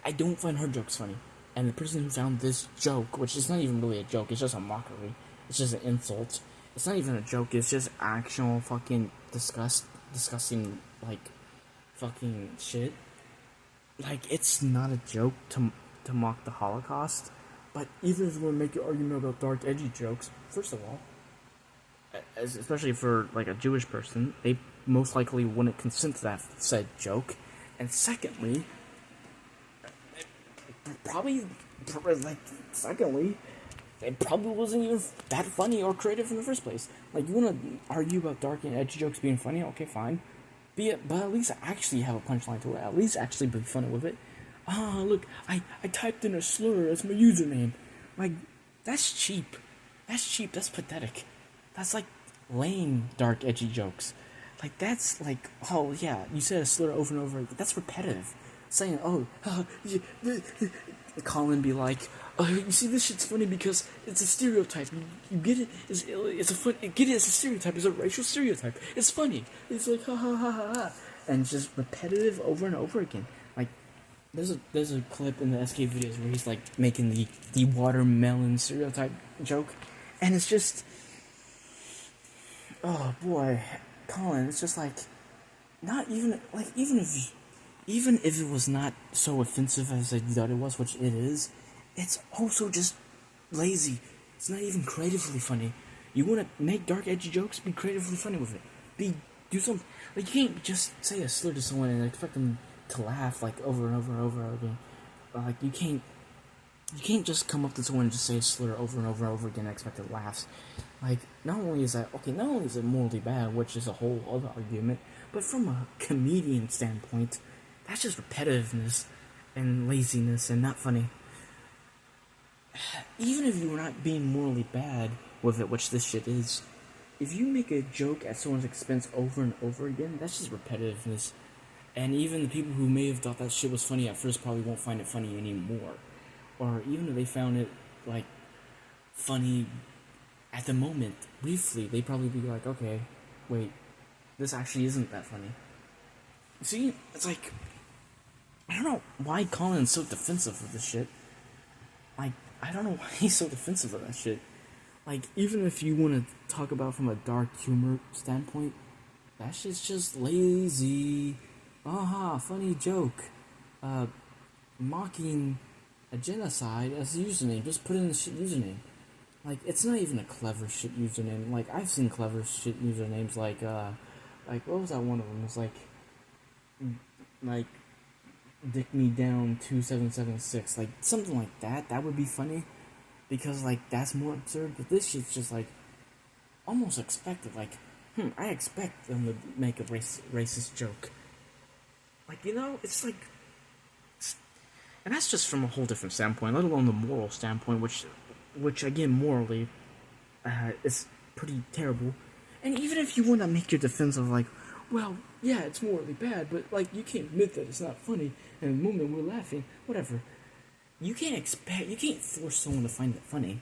I don't find her jokes funny. And the person who found this joke, which is not even really a joke, it's just a mockery. It's just an insult. It's not even a joke, it's just actual fucking disgusting, like, fucking shit. Like, it's not a joke to mock the Holocaust. But even if we're making an argument about dark, edgy jokes, first of all, especially for, like, a Jewish person, they most likely wouldn't consent to that said joke. And secondly, it probably wasn't even that funny or creative in the first place. Like, you want to argue about dark and edgy jokes being funny? Okay, fine. But at least actually have a punchline to it. At least actually be funny with it. Look, I typed in a slur as my username. Like, that's cheap. That's cheap. That's pathetic. That's like lame, dark, edgy jokes. Like, that's like, oh yeah, you said a slur over and over. That's repetitive. Saying, Colin be like, you see, this shit's funny because it's a stereotype. You get it? Get it as a stereotype. It's a racial stereotype. It's funny. It's like ha ha ha ha ha, and just repetitive over and over again. Like, there's a clip in the SK videos where he's like making the watermelon stereotype joke, and it's just, oh boy, Colin. It's just like, not even like even if it was not so offensive as I thought it was, which it is, it's also just lazy. It's not even creatively funny. You want to make dark, edgy jokes? Be creatively funny with it. Do something. Like, you can't just say a slur to someone and expect them to laugh, like, over and over and over again. Like, you can't just come up to someone and just say a slur over and over and over again and expect it laughs. Like, not only is it morally bad, which is a whole other argument, but from a comedian standpoint, that's just repetitiveness and laziness and not funny. Even if you're not being morally bad with it, which this shit is, if you make a joke at someone's expense over and over again, that's just repetitiveness. And even the people who may have thought that shit was funny at first probably won't find it funny anymore. Or even if they found it, like, funny at the moment, briefly, they'd probably be like, okay, wait, this actually isn't that funny. See, it's like, I don't know why Colin's so defensive of this shit. Like, I don't know why he's so defensive of that shit. Like, even if you want to talk about from a dark humor standpoint, that shit's just lazy. Aha, funny joke. Mocking a genocide as a username. Just put in the shit username. Like, it's not even a clever shit username. Like, I've seen clever shit usernames like, what was that one of them? It was like, Dick Me Down 2776. Like, something like that. That would be funny. Because, like, that's more absurd. But this shit's just, like, almost expected. Like, I expect them to make a racist joke. Like, you know, it's like... And that's just from a whole different standpoint, let alone the moral standpoint, which again, morally, is pretty terrible. And even if you want to make your defense of, like, well, yeah, it's morally bad, but, like, you can't admit that it's not funny, and in the moment we're laughing, whatever. You can't force someone to find it funny.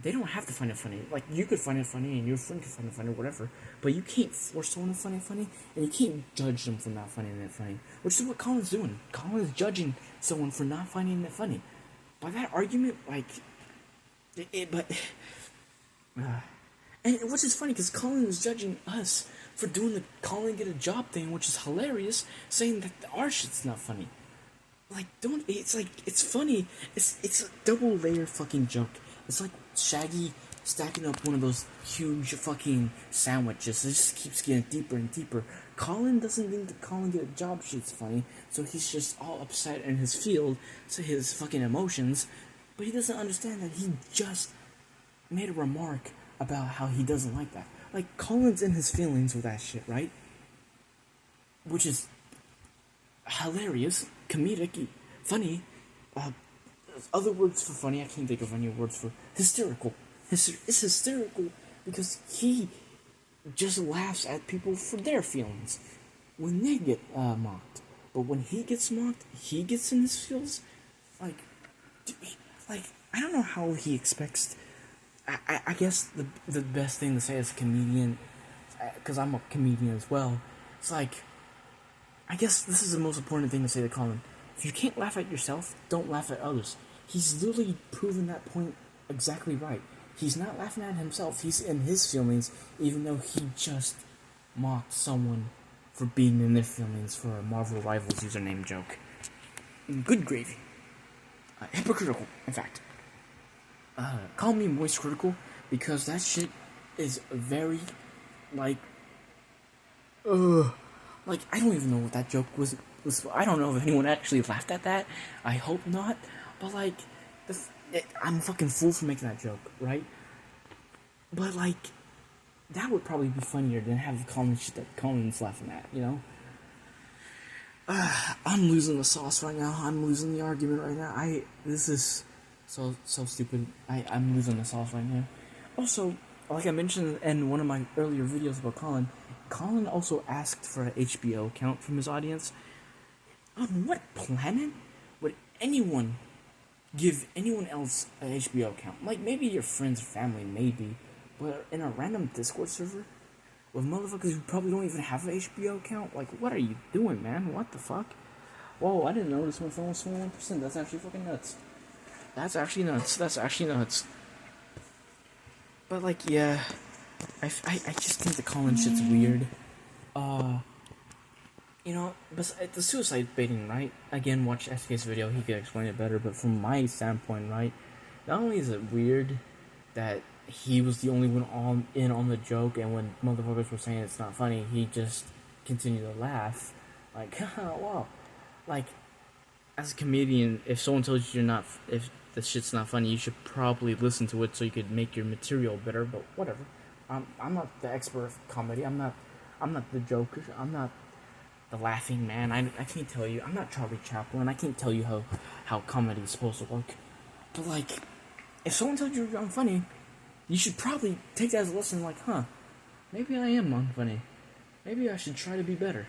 They don't have to find it funny. Like, you could find it funny, and your friend could find it funny, whatever. But you can't force someone to find it funny, and you can't judge them for not finding it funny. Which is what Colin's doing. Colin's judging someone for not finding it funny. By that argument, like... And which is funny, because Colin is judging us for doing the Colin get a job thing, which is hilarious, saying that our shit's not funny. Like, it's like, it's funny, it's a double layer fucking joke. It's like Shaggy stacking up one of those huge fucking sandwiches. It just keeps getting deeper and deeper. Colin doesn't think the Colin get a job shit's funny, so he's just all upset in his field, so his fucking emotions, but he doesn't understand that he just made a remark about how he doesn't like that. Like, Colin's in his feelings with that shit, right? Which is hilarious, comedic, funny. Other words for funny, I can't think of any words for hysterical. It's hysterical because he just laughs at people for their feelings when they get mocked. But when he gets mocked, he gets in his feels. Like, I don't know how he expects. I guess the best thing to say as a comedian, because I'm a comedian as well, it's like, I guess this is the most important thing to say to Colin. If you can't laugh at yourself, don't laugh at others. He's literally proven that point exactly right. He's not laughing at himself. He's in his feelings, even though he just mocked someone for being in their feelings for a Marvel Rivals username joke. Good gravy. Hypocritical, in fact. Call me moist critical, because that shit is very, like, I don't even know what that joke was. I don't know if anyone actually laughed at that. I hope not. But, like, I'm a fucking fool for making that joke, right? But, like, that would probably be funnier than having Colin shit that Colin's laughing at, you know? I'm losing the sauce right now. I'm losing the argument right now. This is so stupid. I'm losing the sauce right now. Also, like I mentioned in one of my earlier videos about Colin also asked for an HBO account from his audience. On what planet would anyone give anyone else an HBO account? Like, maybe your friends or family, maybe, but in a random Discord server with motherfuckers who probably don't even have an HBO account? Like, what are you doing, man? What the fuck? Whoa, I didn't notice my phone was 21%. That's actually fucking nuts. That's actually nuts. But, like, yeah, I just think the Colin shit's weird. You know, but the suicide baiting, right? Again, watch SK's video, he could explain it better, but from my standpoint, right? Not only is it weird that he was the only one on the joke, and when motherfuckers were saying it's not funny, he just continued to laugh. Like, wow. Like, as a comedian, if someone tells you if the shit's not funny, you should probably listen to it so you could make your material better. But whatever. I'm not the expert of comedy. I'm not the joker. I'm not the laughing man. I can't tell you. I'm not Charlie Chaplin. I can't tell you how comedy is supposed to work. But like, if someone tells you I'm funny, you should probably take that as a lesson. Like, maybe I am unfunny. Maybe I should try to be better.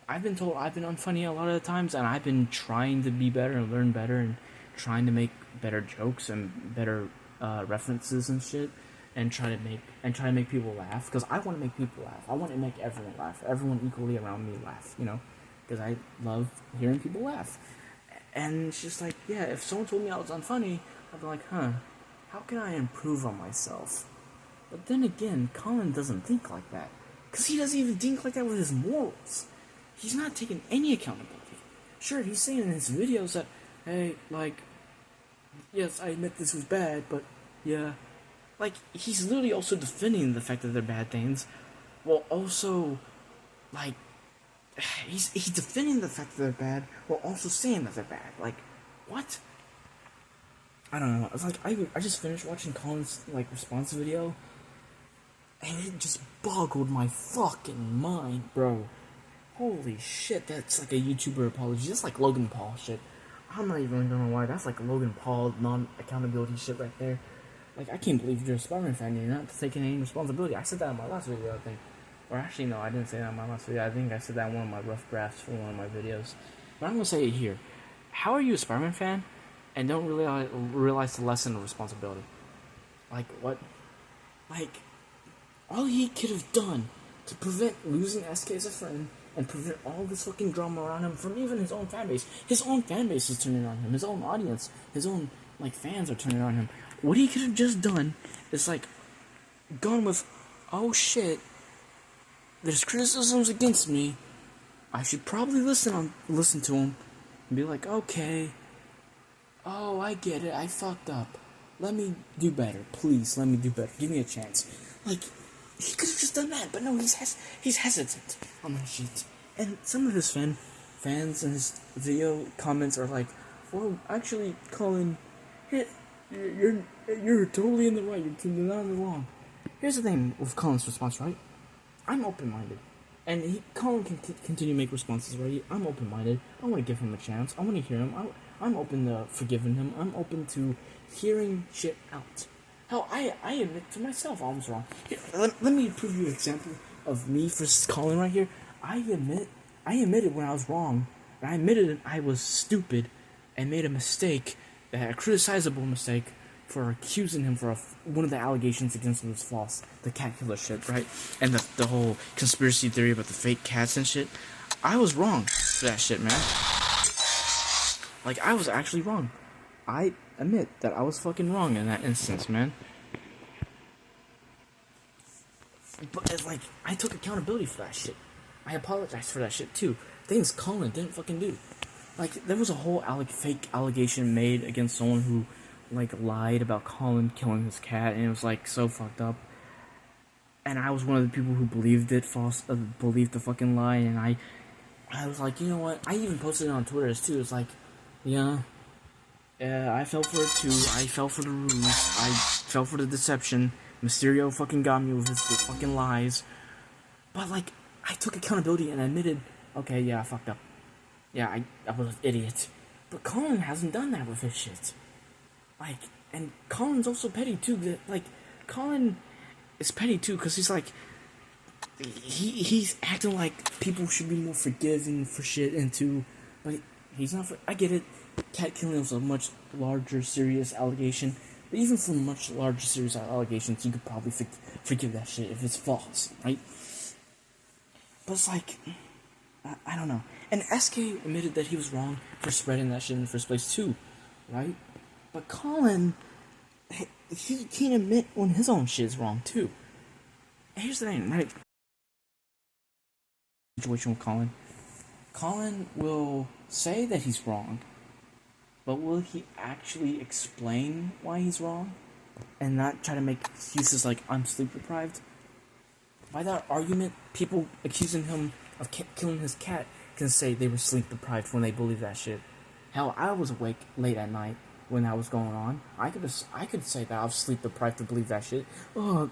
I've been told I've been unfunny a lot of the times, and I've been trying to be better and learn better, and trying to make better jokes and better references and shit, and try to make people laugh. Because I want to make people laugh. I want to make everyone laugh. Everyone equally around me laugh. Because I love hearing people laugh. And it's just like, yeah, if someone told me I was unfunny, I'd be like, how can I improve on myself? But then again, Colin doesn't think like that. Because he doesn't even think like that with his morals. He's not taking any accountability. Sure, he's saying in his videos that, hey, like, yes, I admit this was bad, but, yeah. Like, he's literally also defending the fact that they're bad things, while also, like, he's defending the fact that they're bad, while also saying that they're bad. Like, what? I don't know. It's like, I just finished watching Colin's, like, response video, and it just boggled my fucking mind, bro. Holy shit, that's like a YouTuber apology. That's like Logan Paul shit. I'm not even gonna lie, that's like Logan Paul non-accountability shit right there. Like, I can't believe you're a Spider-Man fan and you're not taking any responsibility. I said that in my last video, I think. Or actually, no, I didn't say that in my last video. I think I said that in one of my rough drafts for one of my videos. But I'm gonna say it here. How are you a Spider-Man fan and don't really realize the lesson of responsibility? Like, what? Like, all he could have done to prevent losing SK as a friend and prevent all this fucking drama around him from even his own fan base. His own fan base is turning on him. His own audience, his own, like, fans are turning on him. What he could have just done is, like, gone with, oh shit, there's criticisms against me. I should probably listen to him and be like, okay, oh, I get it, I fucked up. Let me do better, please. Let me do better. Give me a chance. Like, he could have just done that, but no, he's hesitant on that shit. And some of his fans in his video comments are like, well, actually, Colin, you're totally in the right. You're not in the wrong. Here's the thing with Colin's response, right? I'm open-minded. And Colin can continue to make responses, right? I'm open-minded. I want to give him a chance. I want to hear him. I'm open to forgiving him. I'm open to hearing shit out. Hell, I admit to myself I was wrong. Here, let me prove you an example of me versus Colin right here. I admitted when I was wrong. And I admitted I was stupid and made a mistake, a criticizable mistake, for accusing him for one of the allegations against him was false. The cat killer shit, right? And the whole conspiracy theory about the fake cats and shit. I was wrong for that shit, man. Like, I was actually wrong. I admit that I was fucking wrong in that instance, man. But, like, I took accountability for that shit. I apologized for that shit, too. Things Colin didn't fucking do. Like, there was a whole fake allegation made against someone who, like, lied about Colin killing his cat, and it was, like, so fucked up. And I was one of the people who believed believed the fucking lie, and I was like, you know what? I even posted it on Twitter, too. It's like, yeah, I fell for it too. I fell for the ruse. I fell for the deception. Mysterio fucking got me with his fucking lies. But, like, I took accountability and admitted, okay, yeah, I fucked up. Yeah, I was an idiot. But Colin hasn't done that with his shit. Like, and Colin's also petty too. Like, Colin is petty too, because he's like, he's acting like people should be more forgiving for shit, and too, but he's not. I get it. Cat killing was a much larger, serious allegation. But even for much larger, serious allegations, you could probably forgive that shit if it's false, right? But it's like, I don't know. And SK admitted that he was wrong for spreading that shit in the first place too, right? But Colin, he can't admit when his own shit is wrong too. And here's the thing, right? Situation with Colin. Colin will say that he's wrong, but will he actually explain why he's wrong? and not try to make excuses like I'm sleep deprived. By that argument, people accusing him of killing his cat can say they were sleep deprived when they believe that shit. Hell, I was awake late at night when that was going on. I could say that I was sleep deprived to believe that shit. Oh,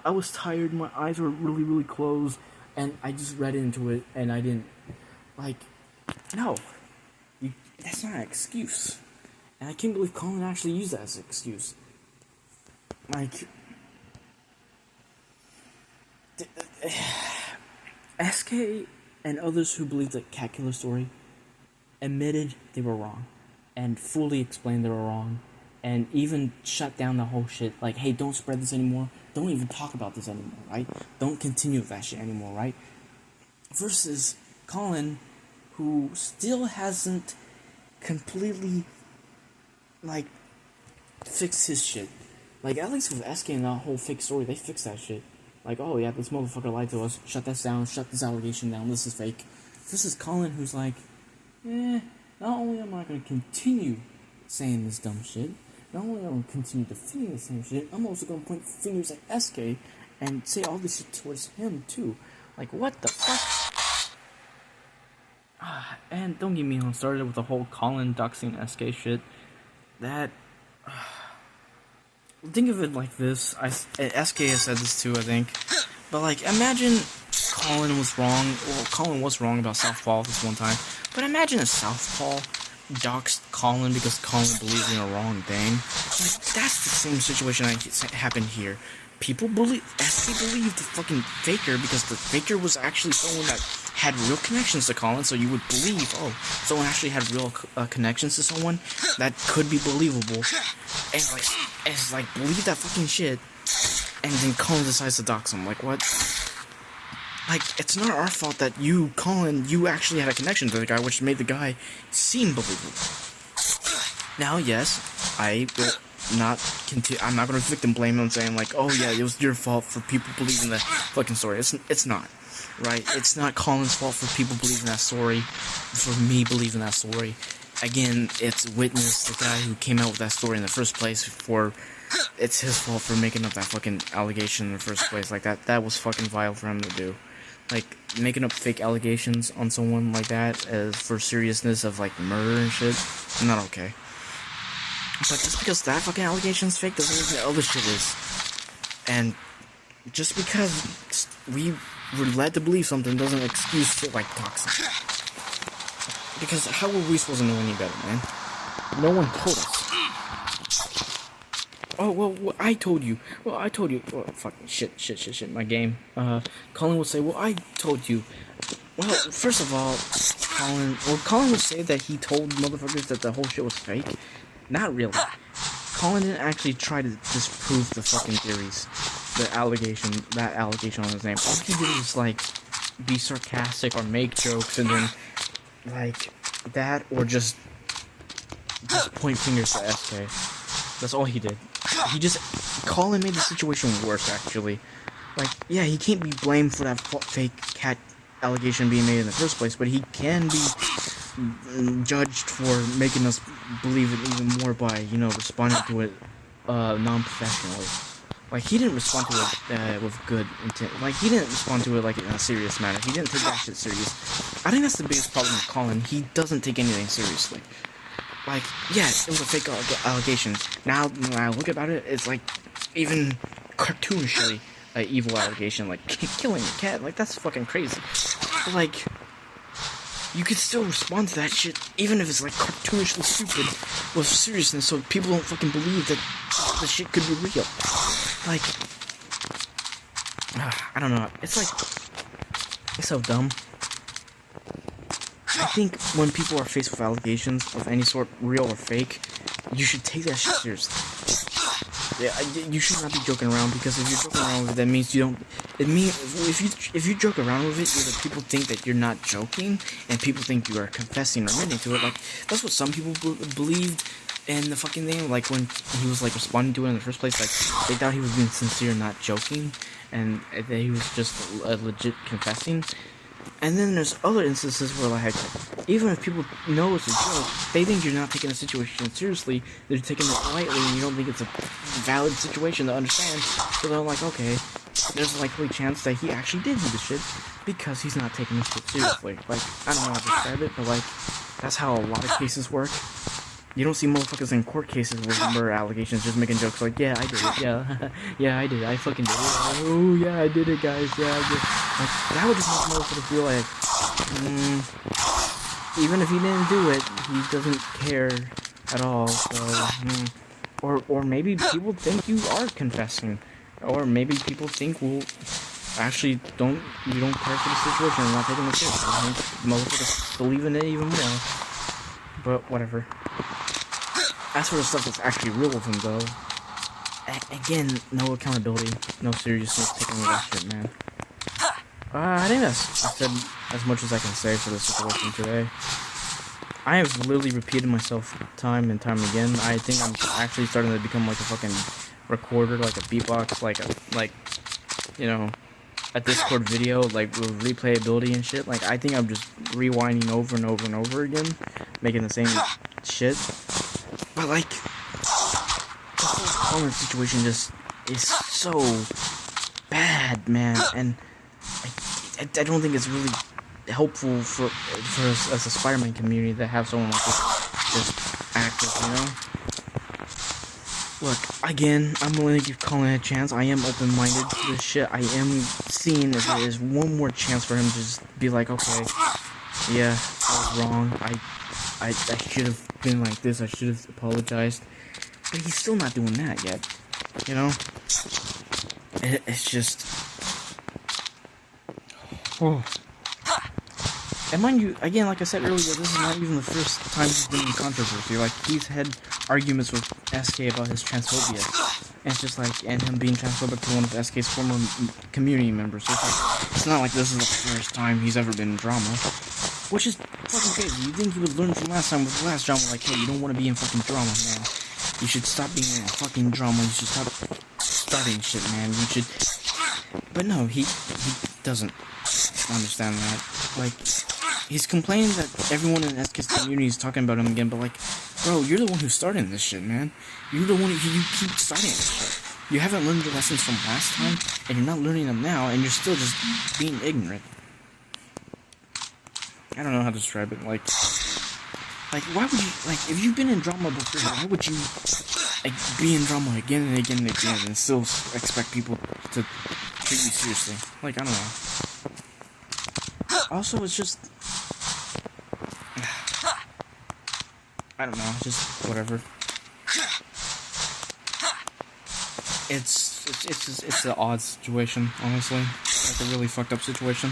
I was tired. My eyes were really, really closed, and I just read into it, and I didn't No, that's not an excuse. And I can't believe Colin actually used that as an excuse. SK and others who believed the cat killer story admitted they were wrong and fully explained they were wrong and even shut down the whole shit. Like, hey, don't spread this anymore. Don't even talk about this anymore, right? Don't continue with that shit anymore, right? Versus Colin, who still hasn't completely, fixed his shit. At least with SK and that whole fake story, they fixed that shit. Oh yeah, this motherfucker lied to us. Shut this down. Shut this allegation down. This is fake. This is Colin, who's not only am I going to continue saying this dumb shit, not only am I going to continue defending the same shit, I'm also going to point fingers at SK and say all this shit towards him, too. What the fuck? And don't get me started with the whole Colin doxing SK shit. That... think of it like this. SK has said this too, I think. But, imagine Colin was wrong. Well, Colin was wrong about Southpaw this one time. But imagine if Southpaw doxed Colin because Colin believed in a wrong thing. That's the same situation that happened here. People SK believed the fucking faker because the faker was actually someone that had real connections to Colin, so you would believe, oh, someone actually had real connections to someone that could be believable. And, believe that fucking shit, and then Colin decides to dox him. What? It's not our fault that you, Colin, you actually had a connection to the guy, which made the guy seem believable. Now, yes, I will not continue. I'm not going to victim blame him saying, oh yeah, it was your fault for people believing that fucking story. It's not. Right? It's not Colin's fault for people believing that story, for me believing that story. Again, it's Witness, the guy who came out with that story in the first place, it's his fault for making up that fucking allegation in the first place. That was fucking vile for him to do. Making up fake allegations on someone like that for seriousness of, murder and shit, not okay. But just because that fucking allegation's fake doesn't mean that other shit is. And just because we were led to believe something doesn't excuse shit like toxic. Because how were we supposed to know any better, man? No one told us. Oh, well, I told you. Well, fucking shit, my game. Colin would say, well, I told you. Well, first of all, Colin would say that he told motherfuckers that the whole shit was fake. Not really. Colin didn't actually try to disprove the fucking theories. That allegation on his name. All he did was, be sarcastic or make jokes and then, that, or just point fingers to SK. That's all he did. Colin made the situation worse, actually. Yeah, he can't be blamed for that fake cat allegation being made in the first place, but he can be judged for making us believe it even more by, responding to it, non-professionally. He didn't respond to it, with good intent. He didn't respond to it, in a serious manner. He didn't take that shit serious. I think that's the biggest problem with Colin. He doesn't take anything seriously. Yeah, it was a fake allegation. Now, when I look about it, it's, even cartoonishly evil allegation. Killing a cat. That's fucking crazy. But, you could still respond to that shit, even if it's, cartoonishly stupid, with seriousness, so people don't fucking believe that the shit could be real. I don't know. It's so dumb. I think when people are faced with allegations of any sort, real or fake, you should take that shit seriously. Yeah, you should not be joking around, because if you're joking around with it, that means you don't. It means if you joke around with it, either people think that you're not joking, and people think you are confessing or admitting to it. That's what some people believed in the fucking thing. When he was responding to it in the first place, they thought he was being sincere, not joking, and that he was just legit confessing. And then there's other instances where, like, even if people know it's a joke, they think you're not taking the situation seriously, they're taking it lightly, and you don't think it's a valid situation to understand, so they're like, okay, there's a likely chance that he actually did do the shit, because he's not taking this shit seriously. Like, I don't know how to describe it, but, like, that's how a lot of cases work. You don't see motherfuckers in court cases with murder allegations just making jokes like, yeah, I did it, yeah, yeah, I did it, I fucking did it, oh, yeah, I did it, guys, yeah, I did it. Like, that would just make motherfuckers feel like, even if he didn't do it, he doesn't care at all, so, or maybe people think you are confessing, or maybe people think, well, actually, you don't care for the situation and not taking the shit, so motherfuckers believe in it even more, but whatever. That's sort of stuff that's actually real with him, though. Again, no accountability, no seriousness taking that shit, man. I think I said as much as I can say for this situation today. I have literally repeated myself time and time again. I think I'm actually starting to become like a fucking recorder, like a beatbox, like you know, a Discord video, like with replayability and shit. Like, I think I'm just rewinding over and over and over again, making the same shit. But, like, the whole Colin situation just is so bad, man, and I don't think it's really helpful for us as a Spider-Man community to have someone like this just active, you know? Look, again, I'm willing to give Colin a chance. I am open-minded to this shit. I am seeing if there is one more chance for him to just be like, okay, yeah, I was wrong. I should have been like this. I should have apologized. But he's still not doing that yet. You know? It's just... Oh. And mind you, again, like I said earlier, this is not even the first time he's been in controversy. Like, he's had arguments with SK about his transphobia. And it's just like, and him being transphobic to one of SK's former community members. So it's not like this is the first time he's ever been in drama. Which is fucking crazy. You think he would learn from last time with the last drama, like, hey, you don't want to be in fucking drama, man. You should stop being in fucking drama. You should stop starting shit, man. You should... But no, he doesn't understand that. Like, he's complaining that everyone in SK's community is talking about him again, but like, bro, you're the one who's starting this shit, man. You're the one who you keep starting this shit. You haven't learned your lessons from last time, and you're not learning them now, and you're still just being ignorant. I don't know how to describe it, like, why would you, like, if you've been in drama before, why would you, like, be in drama again and again and again and still expect people to treat you seriously? Like, I don't know. Also, it's just, I don't know, just whatever. It's an odd situation, honestly. Like, a really fucked up situation.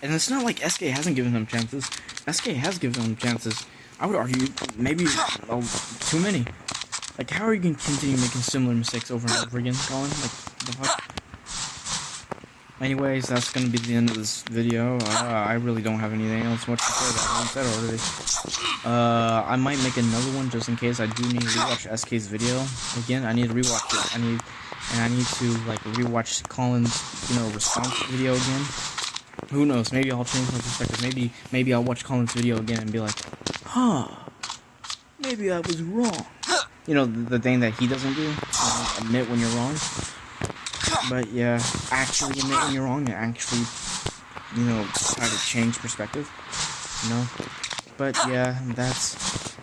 And it's not like SK hasn't given him chances. SK has given him chances. I would argue maybe too many. Like, how are you going to continue making similar mistakes over and over again, Colin? Like, the fuck? Anyways, that's going to be the end of this video. I really don't have anything else much to say that I haven't said already. I might make another one just in case I do need to rewatch SK's video. Again, I need to rewatch it. I need to, like, rewatch Colin's, response video again. Who knows? Maybe I'll change my perspective. Maybe I'll watch Colin's video again and be like, huh, maybe I was wrong. You know, the thing that he doesn't do, admit when you're wrong. But yeah, actually admit when you're wrong and actually, try to change perspective. But yeah, that's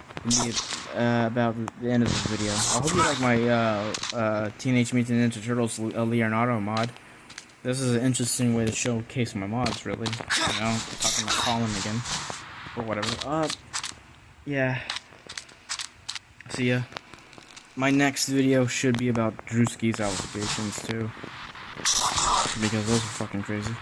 about the end of this video. I hope you like my Teenage Mutant Ninja Turtles Leonardo mod. This is an interesting way to showcase my mods, really. Talking about Colin again. Or whatever. Yeah. See ya. My next video should be about Drewski's allegations, too. Because those are fucking crazy.